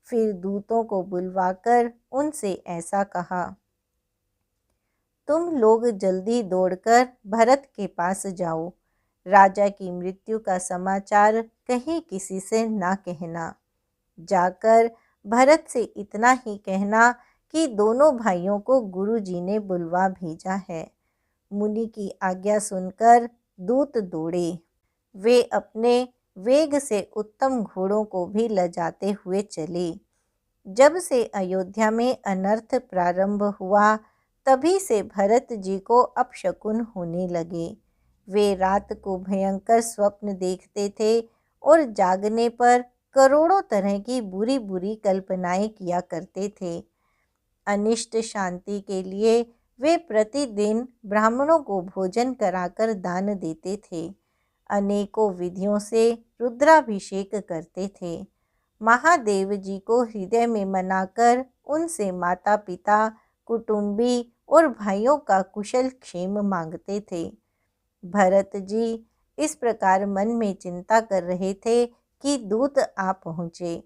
A: फिर दूतों को बुलवाकर उनसे ऐसा कहा, तुम लोग जल्दी दौड़कर भरत के पास जाओ। राजा की मृत्यु का समाचार कहीं किसी से ना कहना। जाकर भरत से इतना ही कहना कि दोनों भाइयों को गुरुजी ने बुलवा भेजा है। मुनि की आज्ञा सुनकर दूत दौड़े। वे अपने वेग से उत्तम घोड़ों को भी लजाते हुए चले। जब से अयोध्या में अनर्थ प्रारंभ हुआ, तभी से भरत जी को अपशकुन होने लगे। वे रात को भयंकर स्वप्न देखते थे और जागने पर करोड़ों तरह की बुरी बुरी कल्पनाएं किया करते थे। अनिष्ट शांति के लिए वे प्रतिदिन ब्राह्मणों को भोजन कराकर दान देते थे। अनेकों विधियों से रुद्राभिषेक करते थे। महादेव जी को हृदय में मनाकर उनसे माता पिता, कुटुंबी और भाइयों का कुशल क्षेम मांगते थे। भरत जी इस प्रकार मन में चिंता कर रहे थे कि दूत आ पहुँचे।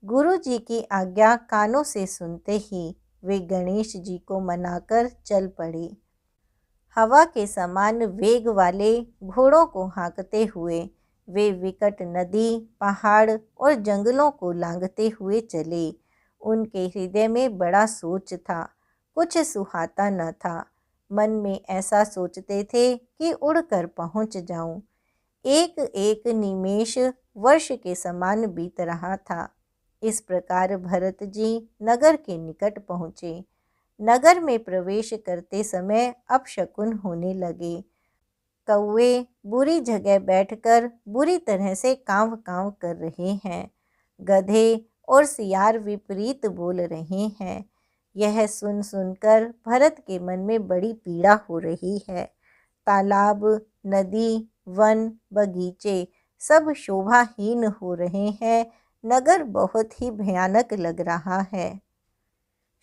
A: गुरु जी की आज्ञा कानों से सुनते ही वे गणेश जी को मनाकर चल पड़े। हवा के समान वेग वाले घोड़ों को हाँकते हुए वे विकट नदी, पहाड़ और जंगलों को लांघते हुए चले। उनके हृदय में बड़ा सोच था, कुछ सुहाता न था। मन में ऐसा सोचते थे कि उड़कर पहुंच जाऊं। एक एक निमेष वर्ष के समान बीत रहा था। इस प्रकार भरत जी नगर के निकट पहुँचे। नगर में प्रवेश करते समय अपशकुन होने लगे। कौवे बुरी जगह बैठकर बुरी तरह से कांव कांव कर रहे हैं। गधे और सियार विपरीत बोल रहे हैं। यह सुन सुनकर भरत के मन में बड़ी पीड़ा हो रही है। तालाब, नदी, वन, बगीचे सब शोभाहीन हो रहे हैं। नगर बहुत ही भयानक लग रहा है।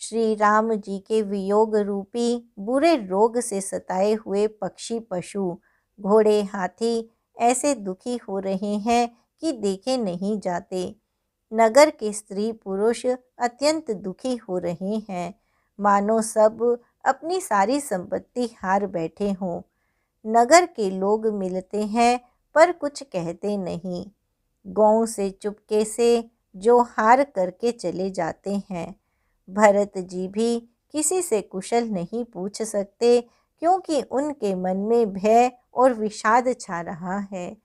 A: श्री राम जी के वियोग रूपी बुरे रोग से सताए हुए पक्षी पशु घोड़े हाथी ऐसे दुखी हो रहे हैं कि देखे नहीं जाते। नगर के स्त्री पुरुष अत्यंत दुखी हो रहे हैं, मानो सब अपनी सारी संपत्ति हार बैठे हों। नगर के लोग मिलते हैं पर कुछ कहते नहीं। गांव से चुपके से जो हार करके चले जाते हैं। भरत जी भी किसी से कुशल नहीं पूछ सकते, क्योंकि उनके मन में भय और विषाद छा रहा है।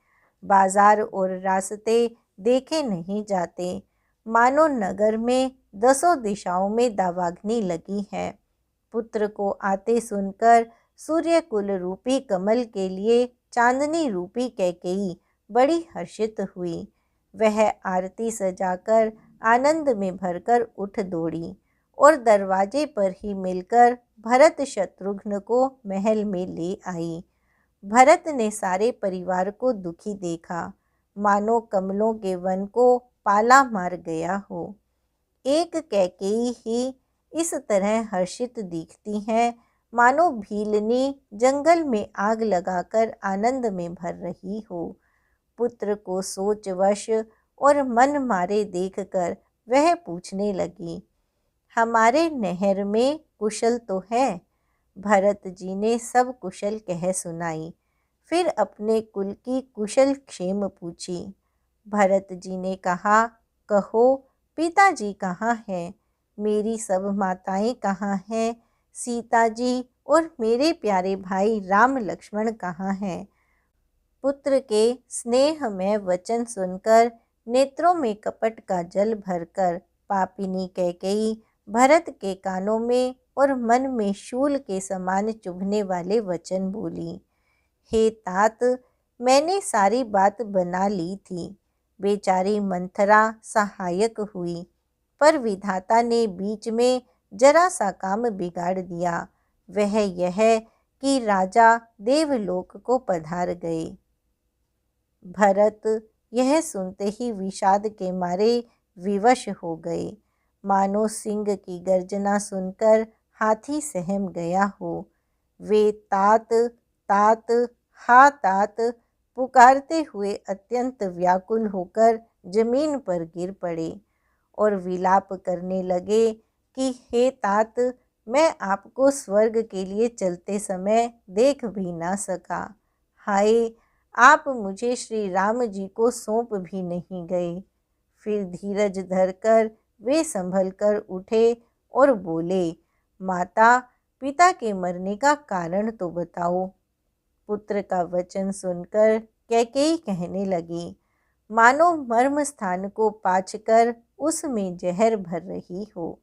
A: बाजार और रास्ते देखे नहीं जाते, मानो नगर में दसों दिशाओं में दावाग्नि लगी है। पुत्र को आते सुनकर सूर्यकुल रूपी कमल के लिए चांदनी रूपी कैकेयी बड़ी हर्षित हुई। वह आरती सजाकर आनंद में भरकर उठ दौड़ी और दरवाजे पर ही मिलकर भरत शत्रुघ्न को महल में ले आई। भरत ने सारे परिवार को दुखी देखा, मानो कमलों के वन को पाला मार गया हो। एक कैकेयी ही इस तरह हर्षित दिखती हैं, मानो भीलनी जंगल में आग लगाकर आनंद में भर रही हो। पुत्र को सोचवश और मन मारे देखकर वह पूछने लगी, हमारे नहर में कुशल तो है? भरत जी ने सब कुशल कह सुनाई। फिर अपने कुल की कुशल क्षेम पूछी। भरत जी ने कहा, कहो पिताजी कहाँ हैं? मेरी सब माताएं कहाँ हैं? सीता जी और मेरे प्यारे भाई राम लक्ष्मण कहाँ हैं? पुत्र के स्नेह में वचन सुनकर नेत्रों में कपट का जल भरकर पापिनी कैकेयी भरत के कानों में और मन में शूल के समान चुभने वाले वचन बोली। हे तात, मैंने सारी बात बना ली थी। बेचारी मंथरा सहायक हुई, पर विधाता ने बीच में जरा सा काम बिगाड़ दिया। वह यह कि राजा देवलोक को पधार गए। भरत यह सुनते ही विषाद के मारे विवश हो गए, मानो सिंह की गर्जना सुनकर हाथी सहम गया हो। वे तात तात हा तात पुकारते हुए अत्यंत व्याकुल होकर जमीन पर गिर पड़े और विलाप करने लगे कि हे तात, मैं आपको स्वर्ग के लिए चलते समय देख भी ना सका। हाय, आप मुझे श्री राम जी को सौंप भी नहीं गए। फिर धीरज धरकर वे संभल कर उठे और बोले, माता, पिता के मरने का कारण तो बताओ। पुत्र का वचन सुनकर कैकेयी कहने लगी, मानो मर्म स्थान को पाछकर उसमें जहर भर रही हो।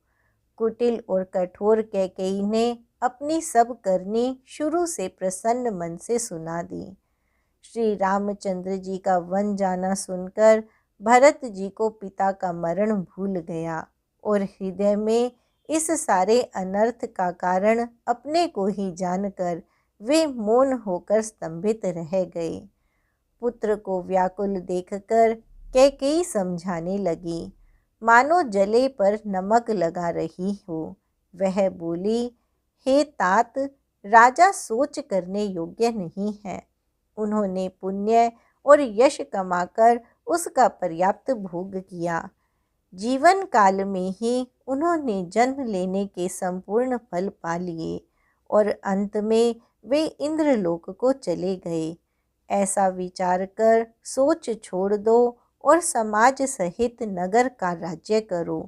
A: कुटिल और कठोर कैकेयी ने अपनी सब करनी शुरू से प्रसन्न मन से सुना दी। श्री रामचंद्र जी का वन जाना सुनकर भरत जी को पिता का मरण भूल गया और हृदय में इस सारे अनर्थ का कारण अपने को ही जानकर वे मौन होकर स्तंभित रह गए। पुत्र को व्याकुल देखकर कैकेयी समझाने लगी, मानो जले पर नमक लगा रही हो। वह बोली, हे तात, राजा सोच करने योग्य नहीं है। उन्होंने पुण्य और यश कमाकर उसका पर्याप्त भोग किया। जीवन काल में ही उन्होंने जन्म लेने के संपूर्ण फल पा लिए और अंत में वे इंद्रलोक को चले गए। ऐसा विचार कर सोच छोड़ दो और समाज सहित नगर का राज्य करो।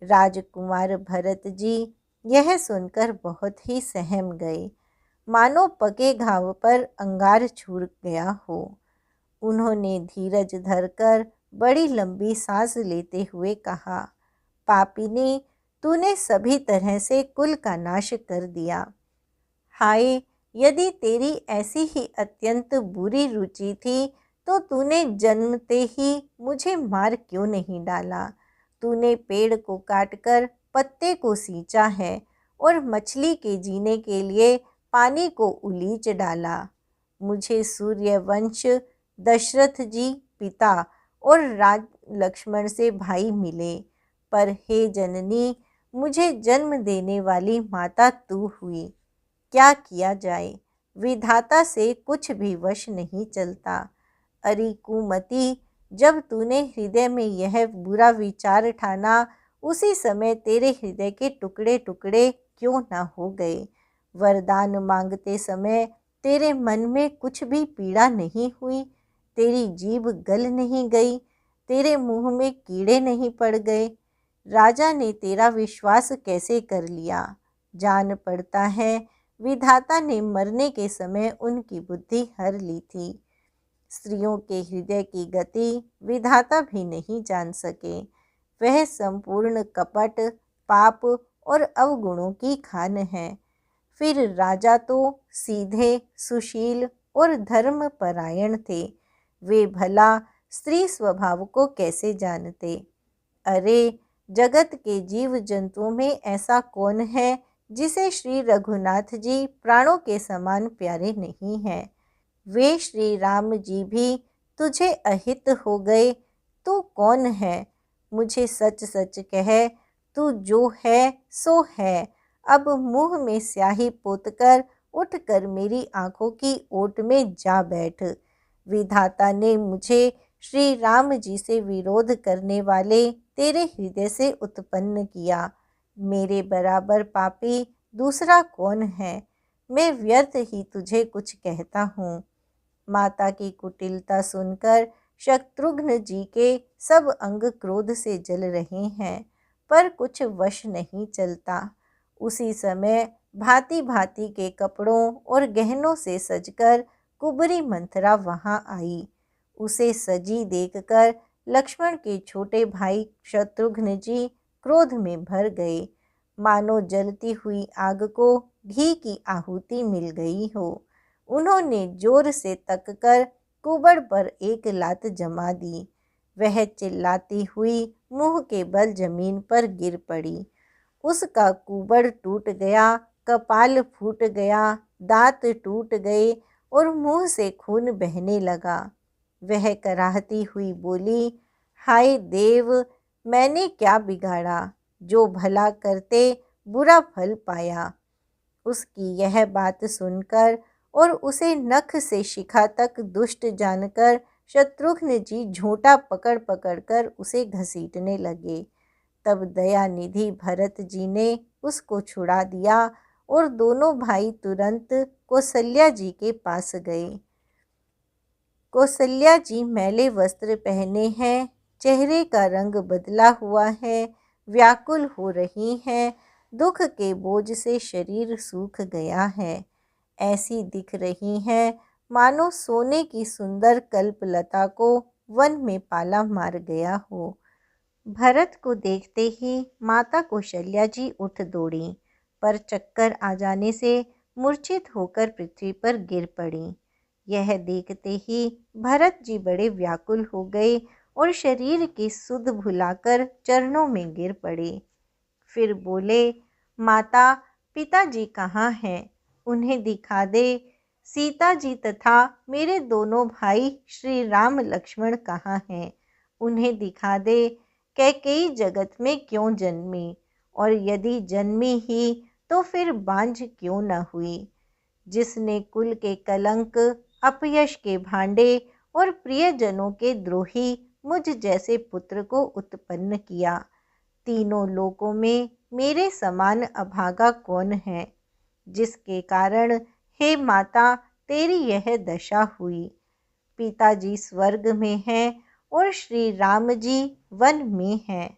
A: राजकुमार भरत जी यह सुनकर बहुत ही सहम गए, मानो पके घाव पर अंगार छूट गया हो। उन्होंने धीरज धरकर बड़ी लंबी सांस लेते हुए कहा, पापिनी, तूने सभी तरह से कुल का नाश कर दिया। हाय, यदि तेरी ऐसी ही अत्यंत बुरी रुचि थी तो तूने जन्मते ही मुझे मार क्यों नहीं डाला? तूने पेड़ को काटकर पत्ते को सींचा है और मछली के जीने के लिए पानी को उलीच डाला। मुझे सूर्यवंश, दशरथ जी पिता और लक्ष्मण से भाई मिले, पर हे जननी, मुझे जन्म देने वाली माता तू हुई। क्या किया जाए, विधाता से कुछ भी वश नहीं चलता। अरे कुमति, जब तूने हृदय में यह बुरा विचार ठाना, उसी समय तेरे हृदय के टुकड़े टुकड़े क्यों ना हो गए। वरदान मांगते समय तेरे मन में कुछ भी पीड़ा नहीं हुई, तेरी जीभ गल नहीं गई, तेरे मुंह में कीड़े नहीं पड़ गए। राजा ने तेरा विश्वास कैसे कर लिया। जान पड़ता है विधाता ने मरने के समय उनकी बुद्धि हर ली थी। स्त्रियों के हृदय की गति विधाता भी नहीं जान सके। वह संपूर्ण कपट, पाप और अवगुणों की खान है। फिर राजा तो सीधे, सुशील और धर्मपरायण थे। वे भला स्त्री स्वभाव को कैसे जानते। अरे, जगत के जीव जंतुओं में ऐसा कौन है जिसे श्री रघुनाथ जी प्राणों के समान प्यारे नहीं हैं। वे श्री राम जी भी तुझे अहित हो गए, तू कौन है। मुझे सच सच कह, तू जो है सो है। अब मुंह में स्याही पोतकर उठकर मेरी आंखों की ओट में जा बैठ। विधाता ने मुझे श्री राम जी से विरोध करने वाले तेरे हृदय से उत्पन्न किया। मेरे बराबर पापी दूसरा कौन है। मैं व्यर्थ ही तुझे कुछ कहता हूँ। माता की कुटिलता सुनकर शत्रुघ्न जी के सब अंग क्रोध से जल रहे हैं, पर कुछ वश नहीं चलता। उसी समय भांति भांति के कपड़ों और गहनों से सजकर कुबरी मंथरा वहां आई। उसे सजी देखकर लक्ष्मण के छोटे भाई शत्रुघ्न जी क्रोध में भर गए, मानो जलती हुई आग को घी की आहुति मिल गई हो। उन्होंने जोर से तककर कुबड़ पर एक लात जमा दी। वह चिल्लाती हुई मुंह के बल जमीन पर गिर पड़ी। उसका कुबड़ टूट गया, कपाल फूट गया, दांत टूट गए और मुंह से खून बहने लगा। वह कराहती हुई बोली, हाय देव, मैंने क्या बिगाड़ा, जो भला करते बुरा फल पाया। उसकी यह बात सुनकर और उसे नख से शिखा तक दुष्ट जानकर शत्रुघ्न जी झोंटा पकड़ पकड़ कर उसे घसीटने लगे। तब दयानिधि भरत जी ने उसको छुड़ा दिया और दोनों भाई तुरंत कौशल्या जी के पास गए। कौशल्या जी मैले वस्त्र पहने हैं, चेहरे का रंग बदला हुआ है, व्याकुल हो रही हैं, दुख के बोझ से शरीर सूख गया है। ऐसी दिख रही हैं मानो सोने की सुंदर कल्पलता को वन में पाला मार गया हो। भरत को देखते ही माता कौशल्या जी उठ दौड़ी, पर चक्कर आ जाने से मूर्छित होकर पृथ्वी पर गिर पड़ी। यह देखते ही भरत जी बड़े व्याकुल हो गए और शरीर की सुध भुलाकर चरणों में गिर पड़े। फिर बोले, माता, पिताजी कहाँ हैं? उन्हें दिखा दे। सीता जी तथा मेरे दोनों भाई श्री राम लक्ष्मण कहाँ हैं? उन्हें दिखा दे। कैकेयी जगत में क्यों जन्मी, और यदि जन्मी ही तो फिर बांझ क्यों न हुई? जिसने कुल के कलंक, अपयश के भांडे और प्रियजनों के द्रोही मुझ जैसे पुत्र को उत्पन्न किया। तीनों लोकों में मेरे समान अभागा कौन है, जिसके कारण हे माता तेरी यह दशा हुई। पिताजी स्वर्ग में हैं और श्री राम जी वन में हैं।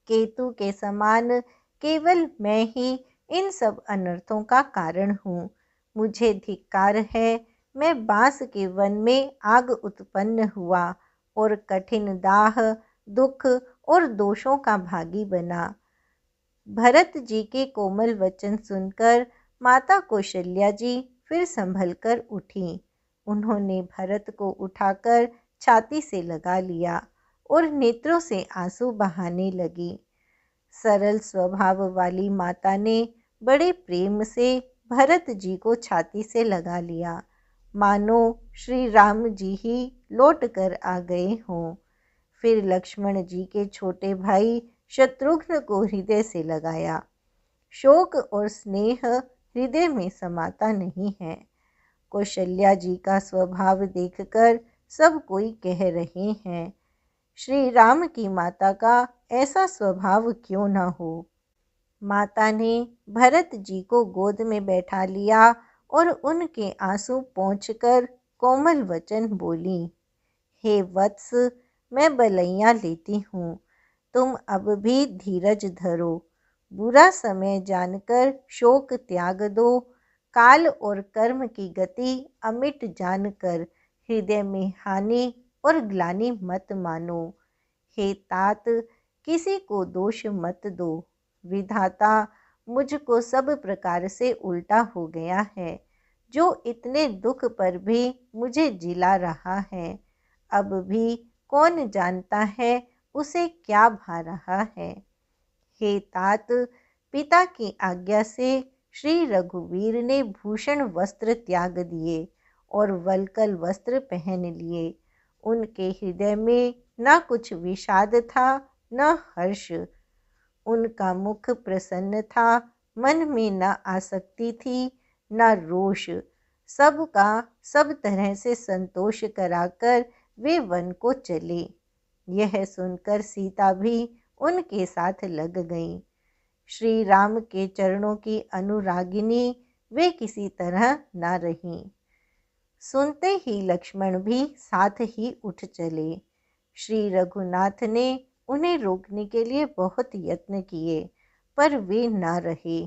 A: केतु के समान केवल मैं ही इन सब अनर्थों का कारण हूँ। मुझे धिक्कार है, मैं बांस के वन में आग उत्पन्न हुआ और कठिन दाह, दुख और दोषों का भागी बना। भरत जी के कोमल वचन सुनकर माता कौशल्या जी फिर संभल कर उठी। उन्होंने भरत को उठाकर छाती से लगा लिया और नेत्रों से आंसू बहाने लगी। सरल स्वभाव वाली माता ने बड़े प्रेम से भरत जी को छाती से लगा लिया, मानो श्री राम जी ही लौट कर आ गए हों। फिर लक्ष्मण जी के छोटे भाई शत्रुघ्न को हृदय से लगाया। शोक और स्नेह हृदय में समाता नहीं है। कौशल्या जी का स्वभाव देखकर सब कोई कह रहे हैं, श्री राम की माता का ऐसा स्वभाव क्यों न हो। माता ने भरत जी को गोद में बैठा लिया और उनके आंसू पोंछकर कोमल वचन बोली, हे वत्स, मैं बलैया लेती हूँ, तुम अब भी धीरज धरो। बुरा समय जानकर शोक त्याग दो। काल और कर्म की गति अमिट जानकर हृदय में हानि और ग्लानि मत मानो। हे तात, किसी को दोष मत दो। विधाता मुझको सब प्रकार से उल्टा हो गया है, जो इतने दुख पर भी मुझे जिला रहा है। अब भी कौन जानता है उसे क्या भा रहा है। हे तात, पिता की आज्ञा से श्री रघुवीर ने भूषण वस्त्र त्याग दिए और वल्कल वस्त्र पहन लिए। उनके हृदय में न कुछ विषाद था न हर्ष। उनका मुख प्रसन्न था, मन में न आसक्ति थी न रोष। सबका सब तरह से संतोष कराकर वे वन को चले। यह सुनकर सीता भी उनके साथ लग गई। श्री राम के चरणों की अनुरागिनी वे किसी तरह न रहीं। सुनते ही लक्ष्मण भी साथ ही उठ चले। श्री रघुनाथ ने उन्हें रोकने के लिए बहुत यत्न किए, पर वे न रहे।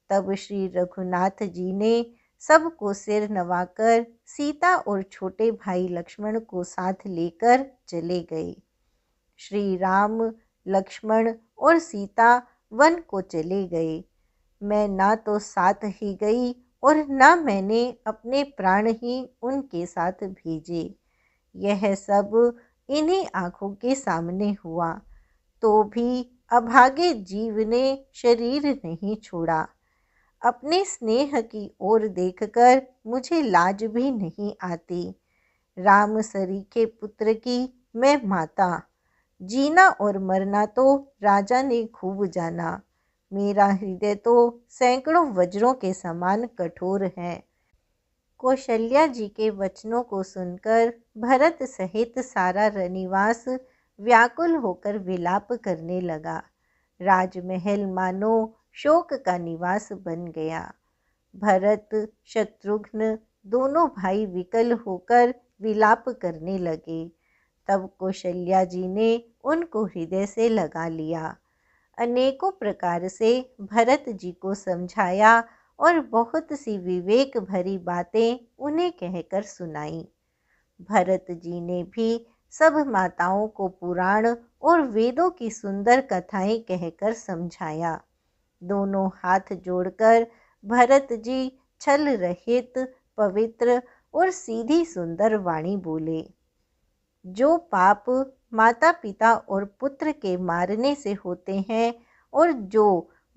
A: तब श्री रघुनाथ जी ने सबको सिर नवाकर सीता और छोटे भाई लक्ष्मण को साथ लेकर चले गए। श्री राम, लक्ष्मण और सीता वन को चले गए। मैं ना तो साथ ही गई और न मैंने अपने प्राण ही उनके साथ भेजे। यह सब इन्हीं आँखों के सामने हुआ, तो भी अभागे जीव ने शरीर नहीं छोड़ा। अपने स्नेह की ओर देखकर मुझे लाज भी नहीं आती। राम सरीखे पुत्र की मैं माता। जीना और मरना तो राजा ने खूब जाना। मेरा हृदय तो सैकड़ों वज्रों के समान कठोर है। कौशल्या जी के वचनों को सुनकर भरत सहित सारा रनिवास व्याकुल होकर विलाप करने लगा। राजमहल मानो शोक का निवास बन गया। भरत, शत्रुघ्न दोनों भाई विकल होकर विलाप करने लगे। तब कौशल्या जी ने उनको हृदय से लगा लिया। अनेकों प्रकार से भरत जी को समझाया और बहुत सी विवेक भरी बातें उन्हें कहकर सुनाई। भरत जी ने भी सब माताओं को पुराण और वेदों की सुंदर कथाएं कहकर समझाया। दोनों हाथ जोड़कर भरत जी छल रहित, पवित्र और सीधी सुंदर वाणी बोले। जो पाप माता पिता और पुत्र के मारने से होते हैं और जो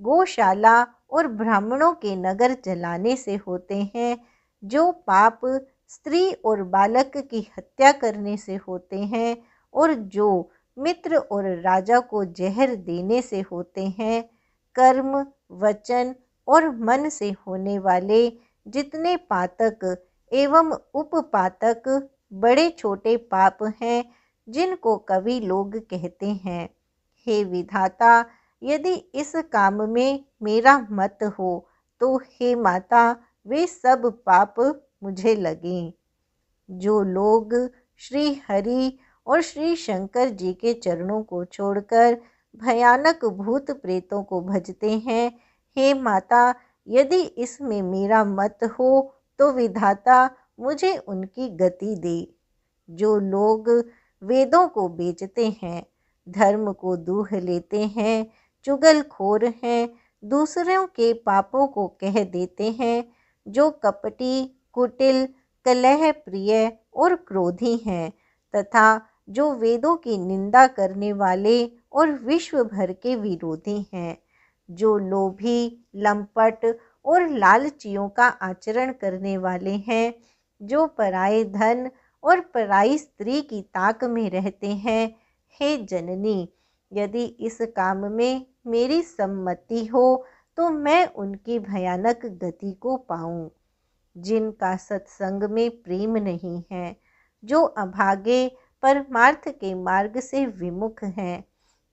A: गौशाला और ब्राह्मणों के नगर जलाने से होते हैं, जो पाप स्त्री और बालक की हत्या करने से होते हैं और जो मित्र और राजा को जहर देने से होते हैं, कर्म, वचन और मन से होने वाले जितने पातक एवं उपपातक बड़े छोटे पाप हैं, जिनको कवि लोग कहते हैं, हे विधाता, यदि इस काम में मेरा मत हो तो हे माता, वे सब पाप मुझे लगें। जो लोग श्री हरि और श्री शंकर जी के चरणों को छोड़कर भयानक भूत प्रेतों को भजते हैं, हे माता, यदि इसमें मेरा मत हो तो विधाता मुझे उनकी गति दे। जो लोग वेदों को बेचते हैं, धर्म को दूह लेते हैं, चुगलखोर हैं, दूसरों के पापों को कह देते हैं, जो कपटी, कुटिल, कलह प्रिय और क्रोधी हैं, तथा जो वेदों की निंदा करने वाले और विश्व भर के विरोधी हैं, जो लोभी, लंपट और लालचियों का आचरण करने वाले हैं, जो पराये धन और पराई स्त्री की ताक में रहते हैं, हे जननी, यदि इस काम में मेरी सम्मति हो तो मैं उनकी भयानक गति को पाऊं, जिनका सत्संग में प्रेम नहीं है, जो अभागे परमार्थ के मार्ग से विमुख हैं,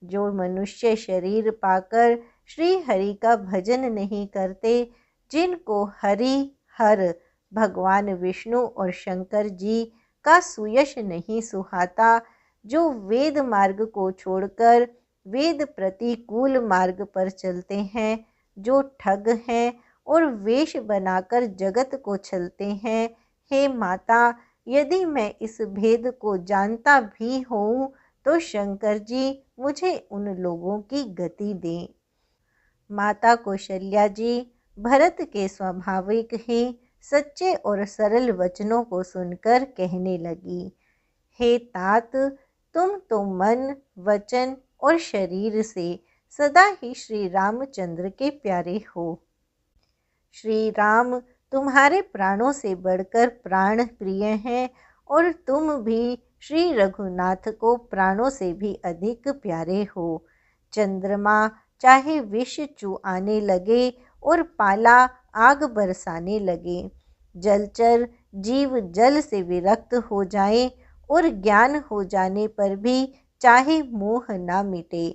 A: जो मनुष्य शरीर पाकर श्री हरि का भजन नहीं करते, जिनको हरि हर भगवान विष्णु और शंकर जी का सुयश नहीं सुहाता, जो वेद मार्ग को छोड़कर वेद प्रतिकूल मार्ग पर चलते हैं, जो ठग हैं और वेश बनाकर जगत को छलते हैं। हे माता, यदि मैं इस भेद को जानता भी हूँ तो शंकर जी मुझे उन लोगों की गति दें। माता कौशल्या जी भरत के स्वाभाविक ही सच्चे और सरल वचनों को सुनकर कहने लगी, हे तात, तुम तो मन, वचन और शरीर से सदा ही श्री रामचंद्र के प्यारे हो। श्री राम तुम्हारे प्राणों से बढ़कर प्राण प्रिय हैं और तुम भी श्री रघुनाथ को प्राणों से भी अधिक प्यारे हो। चंद्रमा चाहे विष चुआने लगे और पाला आग बरसाने लगे, जलचर जीव जल से विरक्त हो जाए और ज्ञान हो जाने पर भी चाहे मोह ना मिटे,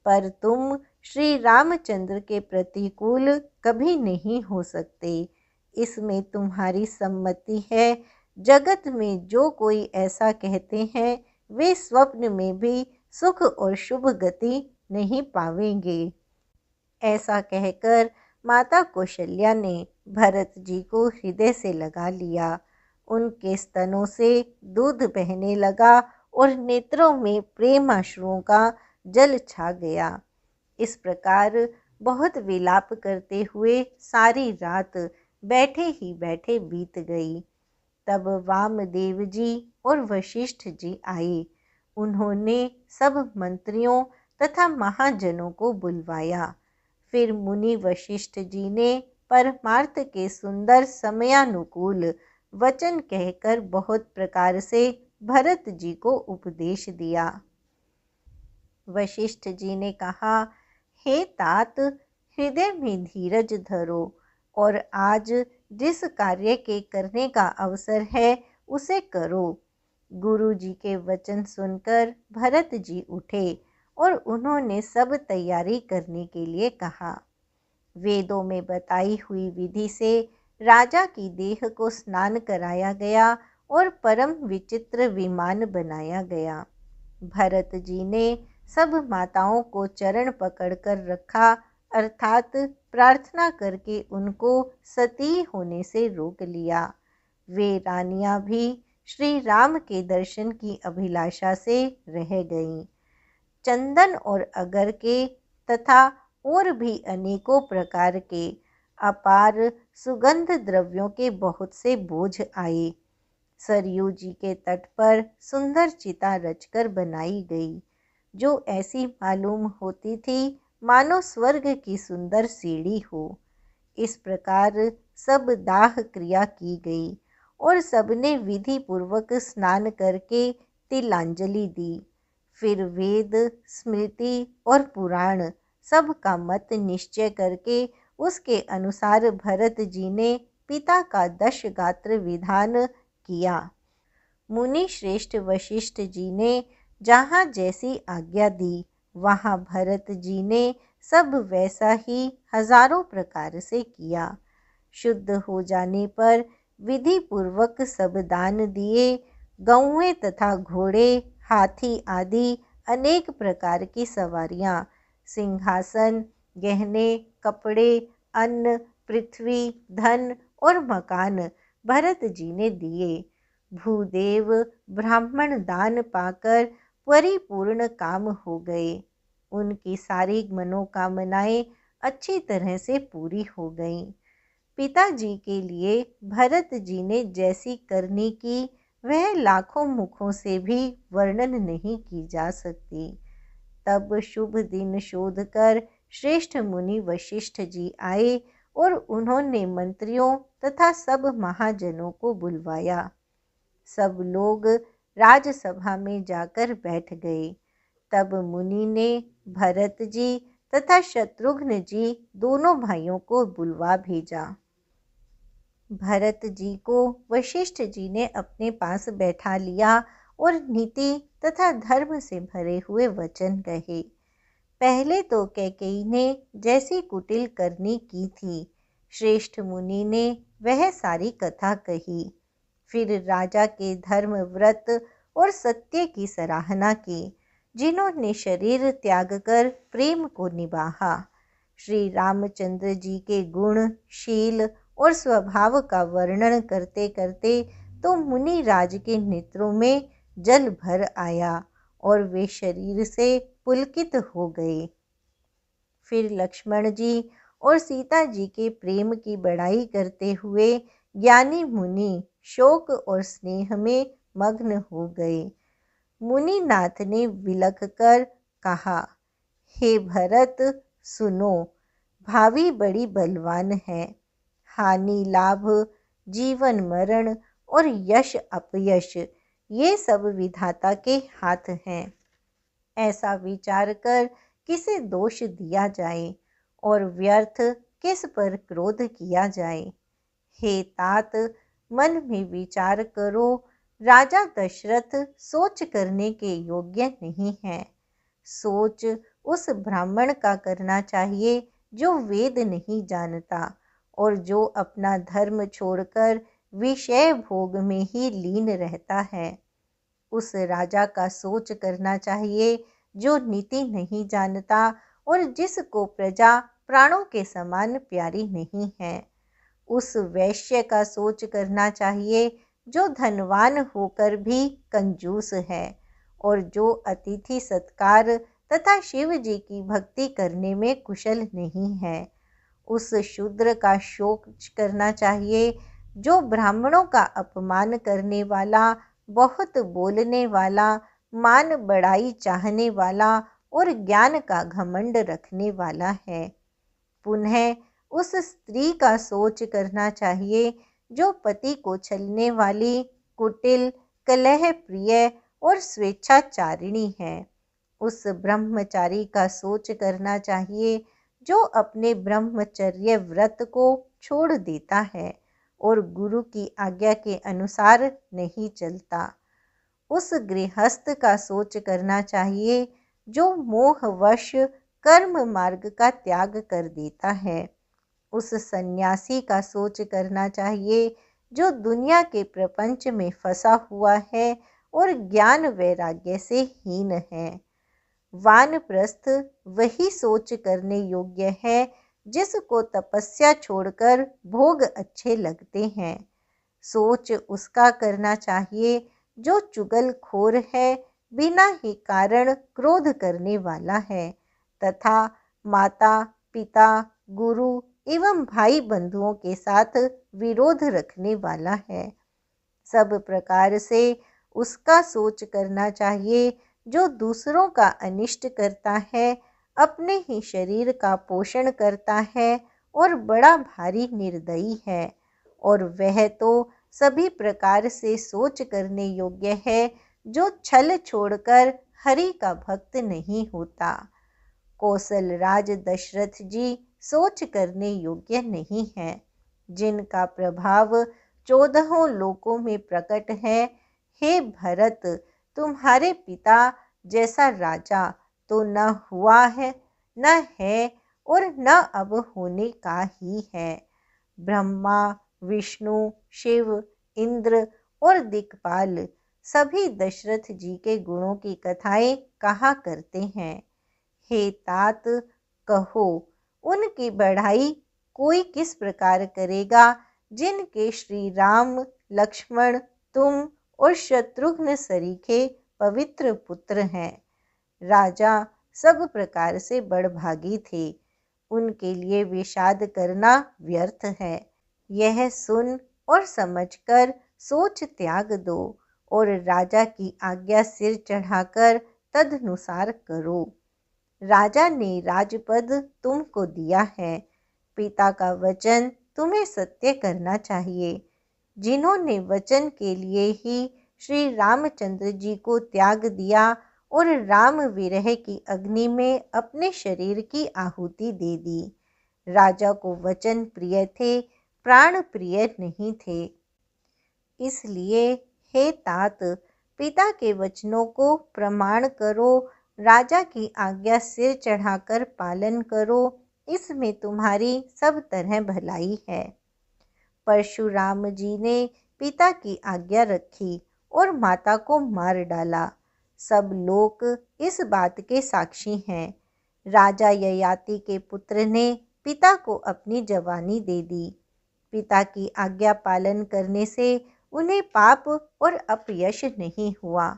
A: पर तुम श्री रामचंद्र के प्रतिकूल कभी नहीं हो सकते। इसमें तुम्हारी सम्मति है। जगत में जो कोई ऐसा कहते हैं वे स्वप्न में भी सुख और शुभ गति नहीं पावेंगे। ऐसा कहकर माता कौशल्या ने भरत जी को हृदय से लगा लिया। उनके स्तनों से दूध बहने लगा और नेत्रों में प्रेमाश्रुओं का जल छा गया। इस प्रकार बहुत विलाप करते हुए सारी रात बैठे ही बैठे बीत गई। तब वामदेव जी और वशिष्ठ जी आए। उन्होंने सब मंत्रियों तथा महाजनों को बुलवाया। फिर मुनि वशिष्ठ जी ने परमार्थ के सुंदर समयानुकूल वचन कहकर बहुत प्रकार से भरत जी को उपदेश दिया। वशिष्ठ जी ने कहा, हे तात, हृदय में धीरज धरो और आज जिस कार्य के करने का अवसर है उसे करो। गुरु जी के वचन सुनकर भरत जी उठे और उन्होंने सब तैयारी करने के लिए कहा। वेदों में बताई हुई विधि से राजा की देह को स्नान कराया गया और परम विचित्र विमान बनाया गया। भरत जी ने सब माताओं को चरण पकड़कर रखा, अर्थात प्रार्थना करके उनको सती होने से रोक लिया। वे रानियां भी श्री राम के दर्शन की अभिलाषा से रह गईं। चंदन और अगर के तथा और भी अनेकों प्रकार के अपार सुगंध द्रव्यों के बहुत से बोझ आए। सरयू जी के तट पर सुंदर चिता रचकर बनाई गई, जो ऐसी मालूम होती थी मानो स्वर्ग की सुंदर सीढ़ी हो। इस प्रकार सब दाह क्रिया की गई और सबने विधि पूर्वक स्नान करके तिलांजलि दी। फिर वेद, स्मृति और पुराण सब का मत निश्चय करके उसके अनुसार भरत जी ने पिता का 10 गात्र विधान किया। मुनि श्रेष्ठ वशिष्ठ जी ने जहाँ जैसी आज्ञा दी, वहाँ भरत जी ने सब वैसा ही हजारों प्रकार से किया। शुद्ध हो जाने पर विधि पूर्वक सब दान दिए। गौएं तथा घोड़े, हाथी आदि अनेक प्रकार की सवारियां, सिंहासन, गहने, कपड़े, अन्न, पृथ्वी, धन और मकान भरत जी ने दिए। भूदेव ब्राह्मण दान पाकर परिपूर्ण काम हो गए। उनकी सारी मनोकामनाएं अच्छी तरह से पूरी हो गईं। पिताजी के लिए भरत जी ने जैसी करनी की वह लाखों मुखों से भी वर्णन नहीं की जा सकती। तब शुभ दिन शोध कर श्रेष्ठ मुनि वशिष्ठ जी आए और उन्होंने मंत्रियों तथा सब महाजनों को बुलवाया। सब लोग राजसभा में जाकर बैठ गए। तब मुनि ने भरत जी तथा शत्रुघ्न जी दोनों भाइयों को बुलवा भेजा। भरत जी को वशिष्ठ जी ने अपने पास बैठा लिया और नीति तथा धर्म से भरे हुए वचन कहे। पहले तो कैकेयी ने जैसी कुटिल करनी की थी, श्रेष्ठ मुनि ने वह सारी कथा कही। फिर राजा के धर्म व्रत और सत्य की सराहना की, जिन्होंने शरीर त्याग कर प्रेम को निभाा। श्री रामचंद्र जी के गुण, शील और स्वभाव का वर्णन करते करते तो मुनि राज के नेत्रों में जल भर आया और वे शरीर से पुलकित हो गए। फिर लक्ष्मण जी और सीता जी के प्रेम की बड़ाई करते हुए ज्ञानी मुनि शोक और स्नेह में मग्न हो गए। मुनिनाथ ने विलख कर कहा, हे भरत सुनो, भावी बड़ी बलवान है। हानि लाभ, जीवन मरण और यश अपयश, ये सब विधाता के हाथ हैं। ऐसा विचार कर किसे दोष दिया जाए और व्यर्थ किस पर क्रोध किया जाए। हे तात, मन में विचार करो, राजा दशरथ सोच करने के योग्य नहीं है। सोच उस ब्राह्मण का करना चाहिए जो वेद नहीं जानता और जो अपना धर्म छोड़कर विषय भोग में ही लीन रहता है। उस राजा का सोच करना चाहिए जो नीति नहीं जानता और जिसको प्रजा प्राणों के समान प्यारी नहीं है। उस वैश्य का सोच करना चाहिए जो धनवान होकर भी कंजूस है और जो अतिथि सत्कार तथा शिव जी की भक्ति करने में कुशल नहीं है। उस शूद्र का शोक करना चाहिए जो ब्राह्मणों का अपमान करने वाला, बहुत बोलने वाला, मान बढ़ाई चाहने वाला और ज्ञान का घमंड रखने वाला है। पुनः उस स्त्री का सोच करना चाहिए जो पति को छलने वाली, कुटिल, कलह प्रिय और स्वेच्छाचारिणी है। उस ब्रह्मचारी का सोच करना चाहिए जो अपने ब्रह्मचर्य व्रत को छोड़ देता है और गुरु की आज्ञा के अनुसार नहीं चलता। उस गृहस्थ का सोच करना चाहिए जो मोहवश कर्म मार्ग का त्याग कर देता है। उस सन्यासी का सोच करना चाहिए जो दुनिया के प्रपंच में फंसा हुआ है और ज्ञान वैराग्य से हीन है। वानप्रस्थ वही सोच करने योग्य है जिसको तपस्या छोड़कर भोग अच्छे लगते हैं। सोच उसका करना चाहिए जो चुगलखोर है, बिना ही कारण क्रोध करने वाला है तथा माता पिता, गुरु एवं भाई बंधुओं के साथ विरोध रखने वाला है। सब प्रकार से उसका सोच करना चाहिए जो दूसरों का अनिष्ट करता है, अपने ही शरीर का पोषण करता है और बड़ा भारी निर्दयी है। और वह तो सभी प्रकार से सोच करने योग्य है जो छल छोड़कर हरि का भक्त नहीं होता। कौशल राज दशरथ जी सोच करने योग्य नहीं है, जिनका प्रभाव 14 लोकों में प्रकट है। हे भरत, तुम्हारे पिता जैसा राजा तो न हुआ है, न है और न अब होने का ही है। ब्रह्मा, विष्णु, शिव, इंद्र और दिक्पाल सभी दशरथ जी के गुणों की कथाएं कहा करते हैं। हे तात, कहो उनकी बढ़ाई कोई किस प्रकार करेगा जिनके श्री राम, लक्ष्मण, तुम और शत्रुघ्न सरीखे पवित्र पुत्र हैं। राजा सब प्रकार से बड़भागी थे, उनके लिए विषाद करना व्यर्थ है। यह सुन और समझकर सोच त्याग दो और राजा की आज्ञा सिर चढ़ाकर तदनुसार करो। राजा ने राजपद तुमको दिया है, पिता का वचन तुम्हें सत्य करना चाहिए। जिन्होंने वचन के लिए ही श्री रामचंद्र जी को त्याग दिया और राम विरह की अग्नि में अपने शरीर की आहुति दे दी। राजा को वचन प्रिय थे, प्राण प्रिय नहीं थे। इसलिए हे तात, पिता के वचनों को प्रमाण करो, राजा की आज्ञा सिर चढ़ाकर पालन करो, इसमें तुम्हारी सब तरह भलाई है। परशुराम जी ने पिता की आज्ञा रखी और माता को मार डाला। सब लोग इस बात के साक्षी हैं। राजा ययाति के पुत्र ने पिता को अपनी जवानी दे दी। पिता की आज्ञा पालन करने से उन्हें पाप और अपयश नहीं हुआ।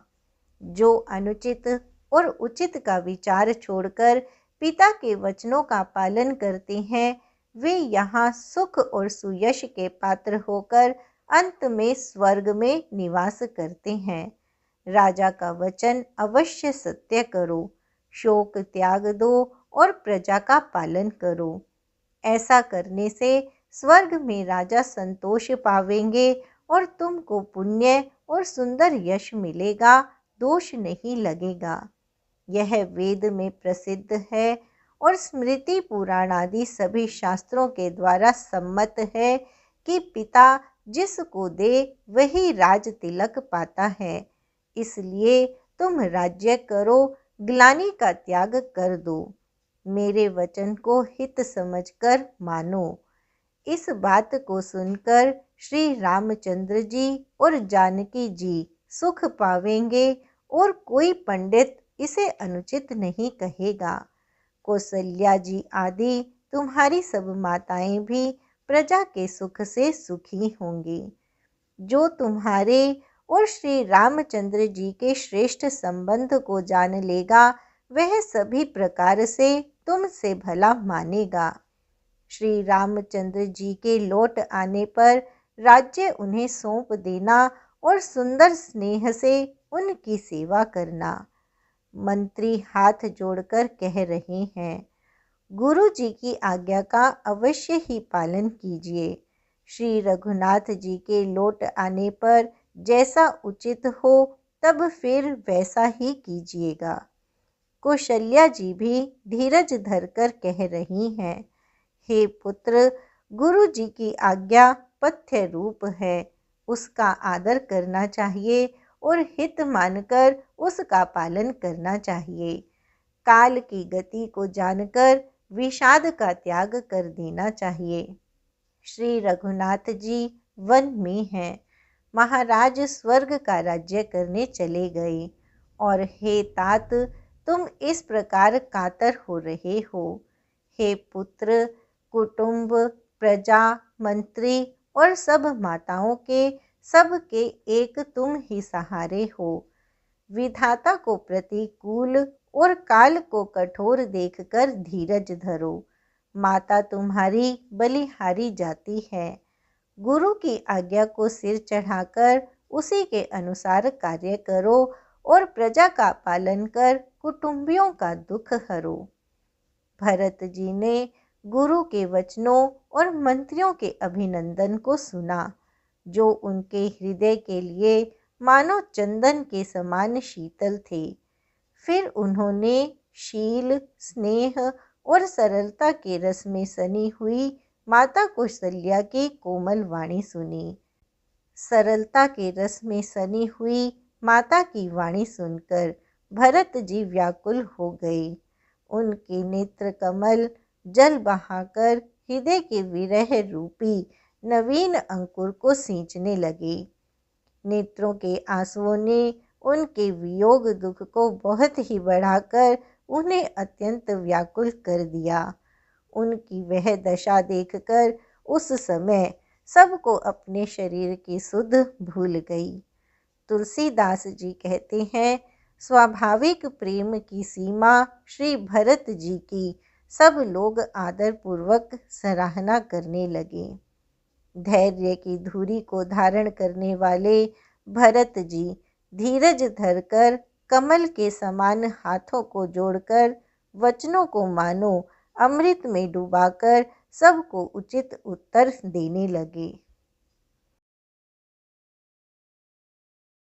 A: जो अनुचित और उचित का विचार छोड़कर पिता के वचनों का पालन करते हैं, वे यहाँ सुख और सुयश के पात्र होकर अंत में स्वर्ग में निवास करते हैं। राजा का वचन अवश्य सत्य करो, शोक त्याग दो और प्रजा का पालन करो। ऐसा करने से स्वर्ग में राजा संतोष पावेंगे और तुमको पुण्य और सुंदर यश मिलेगा, दोष नहीं लगेगा। यह वेद में प्रसिद्ध है और स्मृति पुराण आदि सभी शास्त्रों के द्वारा सम्मत है कि पिता जिसको दे वही राज तिलक पाता है। इसलिए तुम राज्य करो, ग्लानि का त्याग कर दो। मेरे वचन को हित समझकर मानो। इस बात को सुनकर श्री रामचंद्र जी और जानकी जी सुख पावेंगे और कोई पंडित इसे अनुचित नहीं कहेगा। कौसल्या जी आदि तुम्हारी सब माताएं भी प्रजा के सुख से सुखी होंगी। जो तुम्हारे और श्री रामचंद्र जी के श्रेष्ठ संबंध को जान लेगा, वह सभी प्रकार से तुमसे भला मानेगा। श्री रामचंद्र जी के लौट आने पर राज्य उन्हें सौंप देना और सुंदर स्नेह से उनकी सेवा करना। मंत्री हाथ जोड़कर कह रहे हैं, गुरु जी की आज्ञा का अवश्य ही पालन कीजिए। श्री रघुनाथ जी के लौट आने पर जैसा उचित हो तब फिर वैसा ही कीजिएगा। कौशल्या जी भी धीरज धरकर कह रही हैं, हे पुत्र, गुरु जी की आज्ञा पथ्य रूप है, उसका आदर करना चाहिए और हित मानकर उसका पालन करना चाहिए। काल की गति को जानकर विषाद का त्याग कर देना चाहिए। श्री रघुनाथ जी वन में हैं। महाराज स्वर्ग का राज्य करने चले गए और हे तात, तुम इस प्रकार कातर हो रहे हो। हे पुत्र, कुटुंब, प्रजा, मंत्री और सब माताओं के सब के एक तुम ही सहारे हो। विधाता को प्रतिकूल और काल को कठोर देखकर धीरज धरो। माता तुम्हारी बलिहारी जाती है। गुरु की आज्ञा को सिर चढ़ाकर उसी के अनुसार कार्य करो और प्रजा का पालन कर कुटुंबियों का दुख हरो। भरत जी ने गुरु के वचनों और मंत्रियों के अभिनंदन को सुना, जो उनके हृदय के लिए मानो चंदन के समान शीतल थे। फिर उन्होंने शील, स्नेह और सरलता के रस में सनी हुई माता कौशल्या की कोमल वाणी सुनी। सरलता के रस में सनी हुई माता की वाणी सुनकर भरत जी व्याकुल हो गए। उनके नेत्र कमल जल बहाकर हृदय के विरह रूपी नवीन अंकुर को सींचने लगे। नेत्रों के आंसुओं ने उनके वियोग दुख को बहुत ही बढ़ाकर उन्हें अत्यंत व्याकुल कर दिया। उनकी वह दशा देखकर उस समय सबको अपने शरीर की सुध भूल गई। तुलसीदास जी कहते हैं, स्वाभाविक प्रेम की सीमा श्री भरत जी की सब लोग आदर पूर्वक सराहना करने लगे। धैर्य की धुरी को धारण करने वाले भरत जी धीरज धरकर कमल के समान हाथों को जोड़कर वचनों को मानो अमृत में डुबाकर सबको उचित उत्तर देने लगे।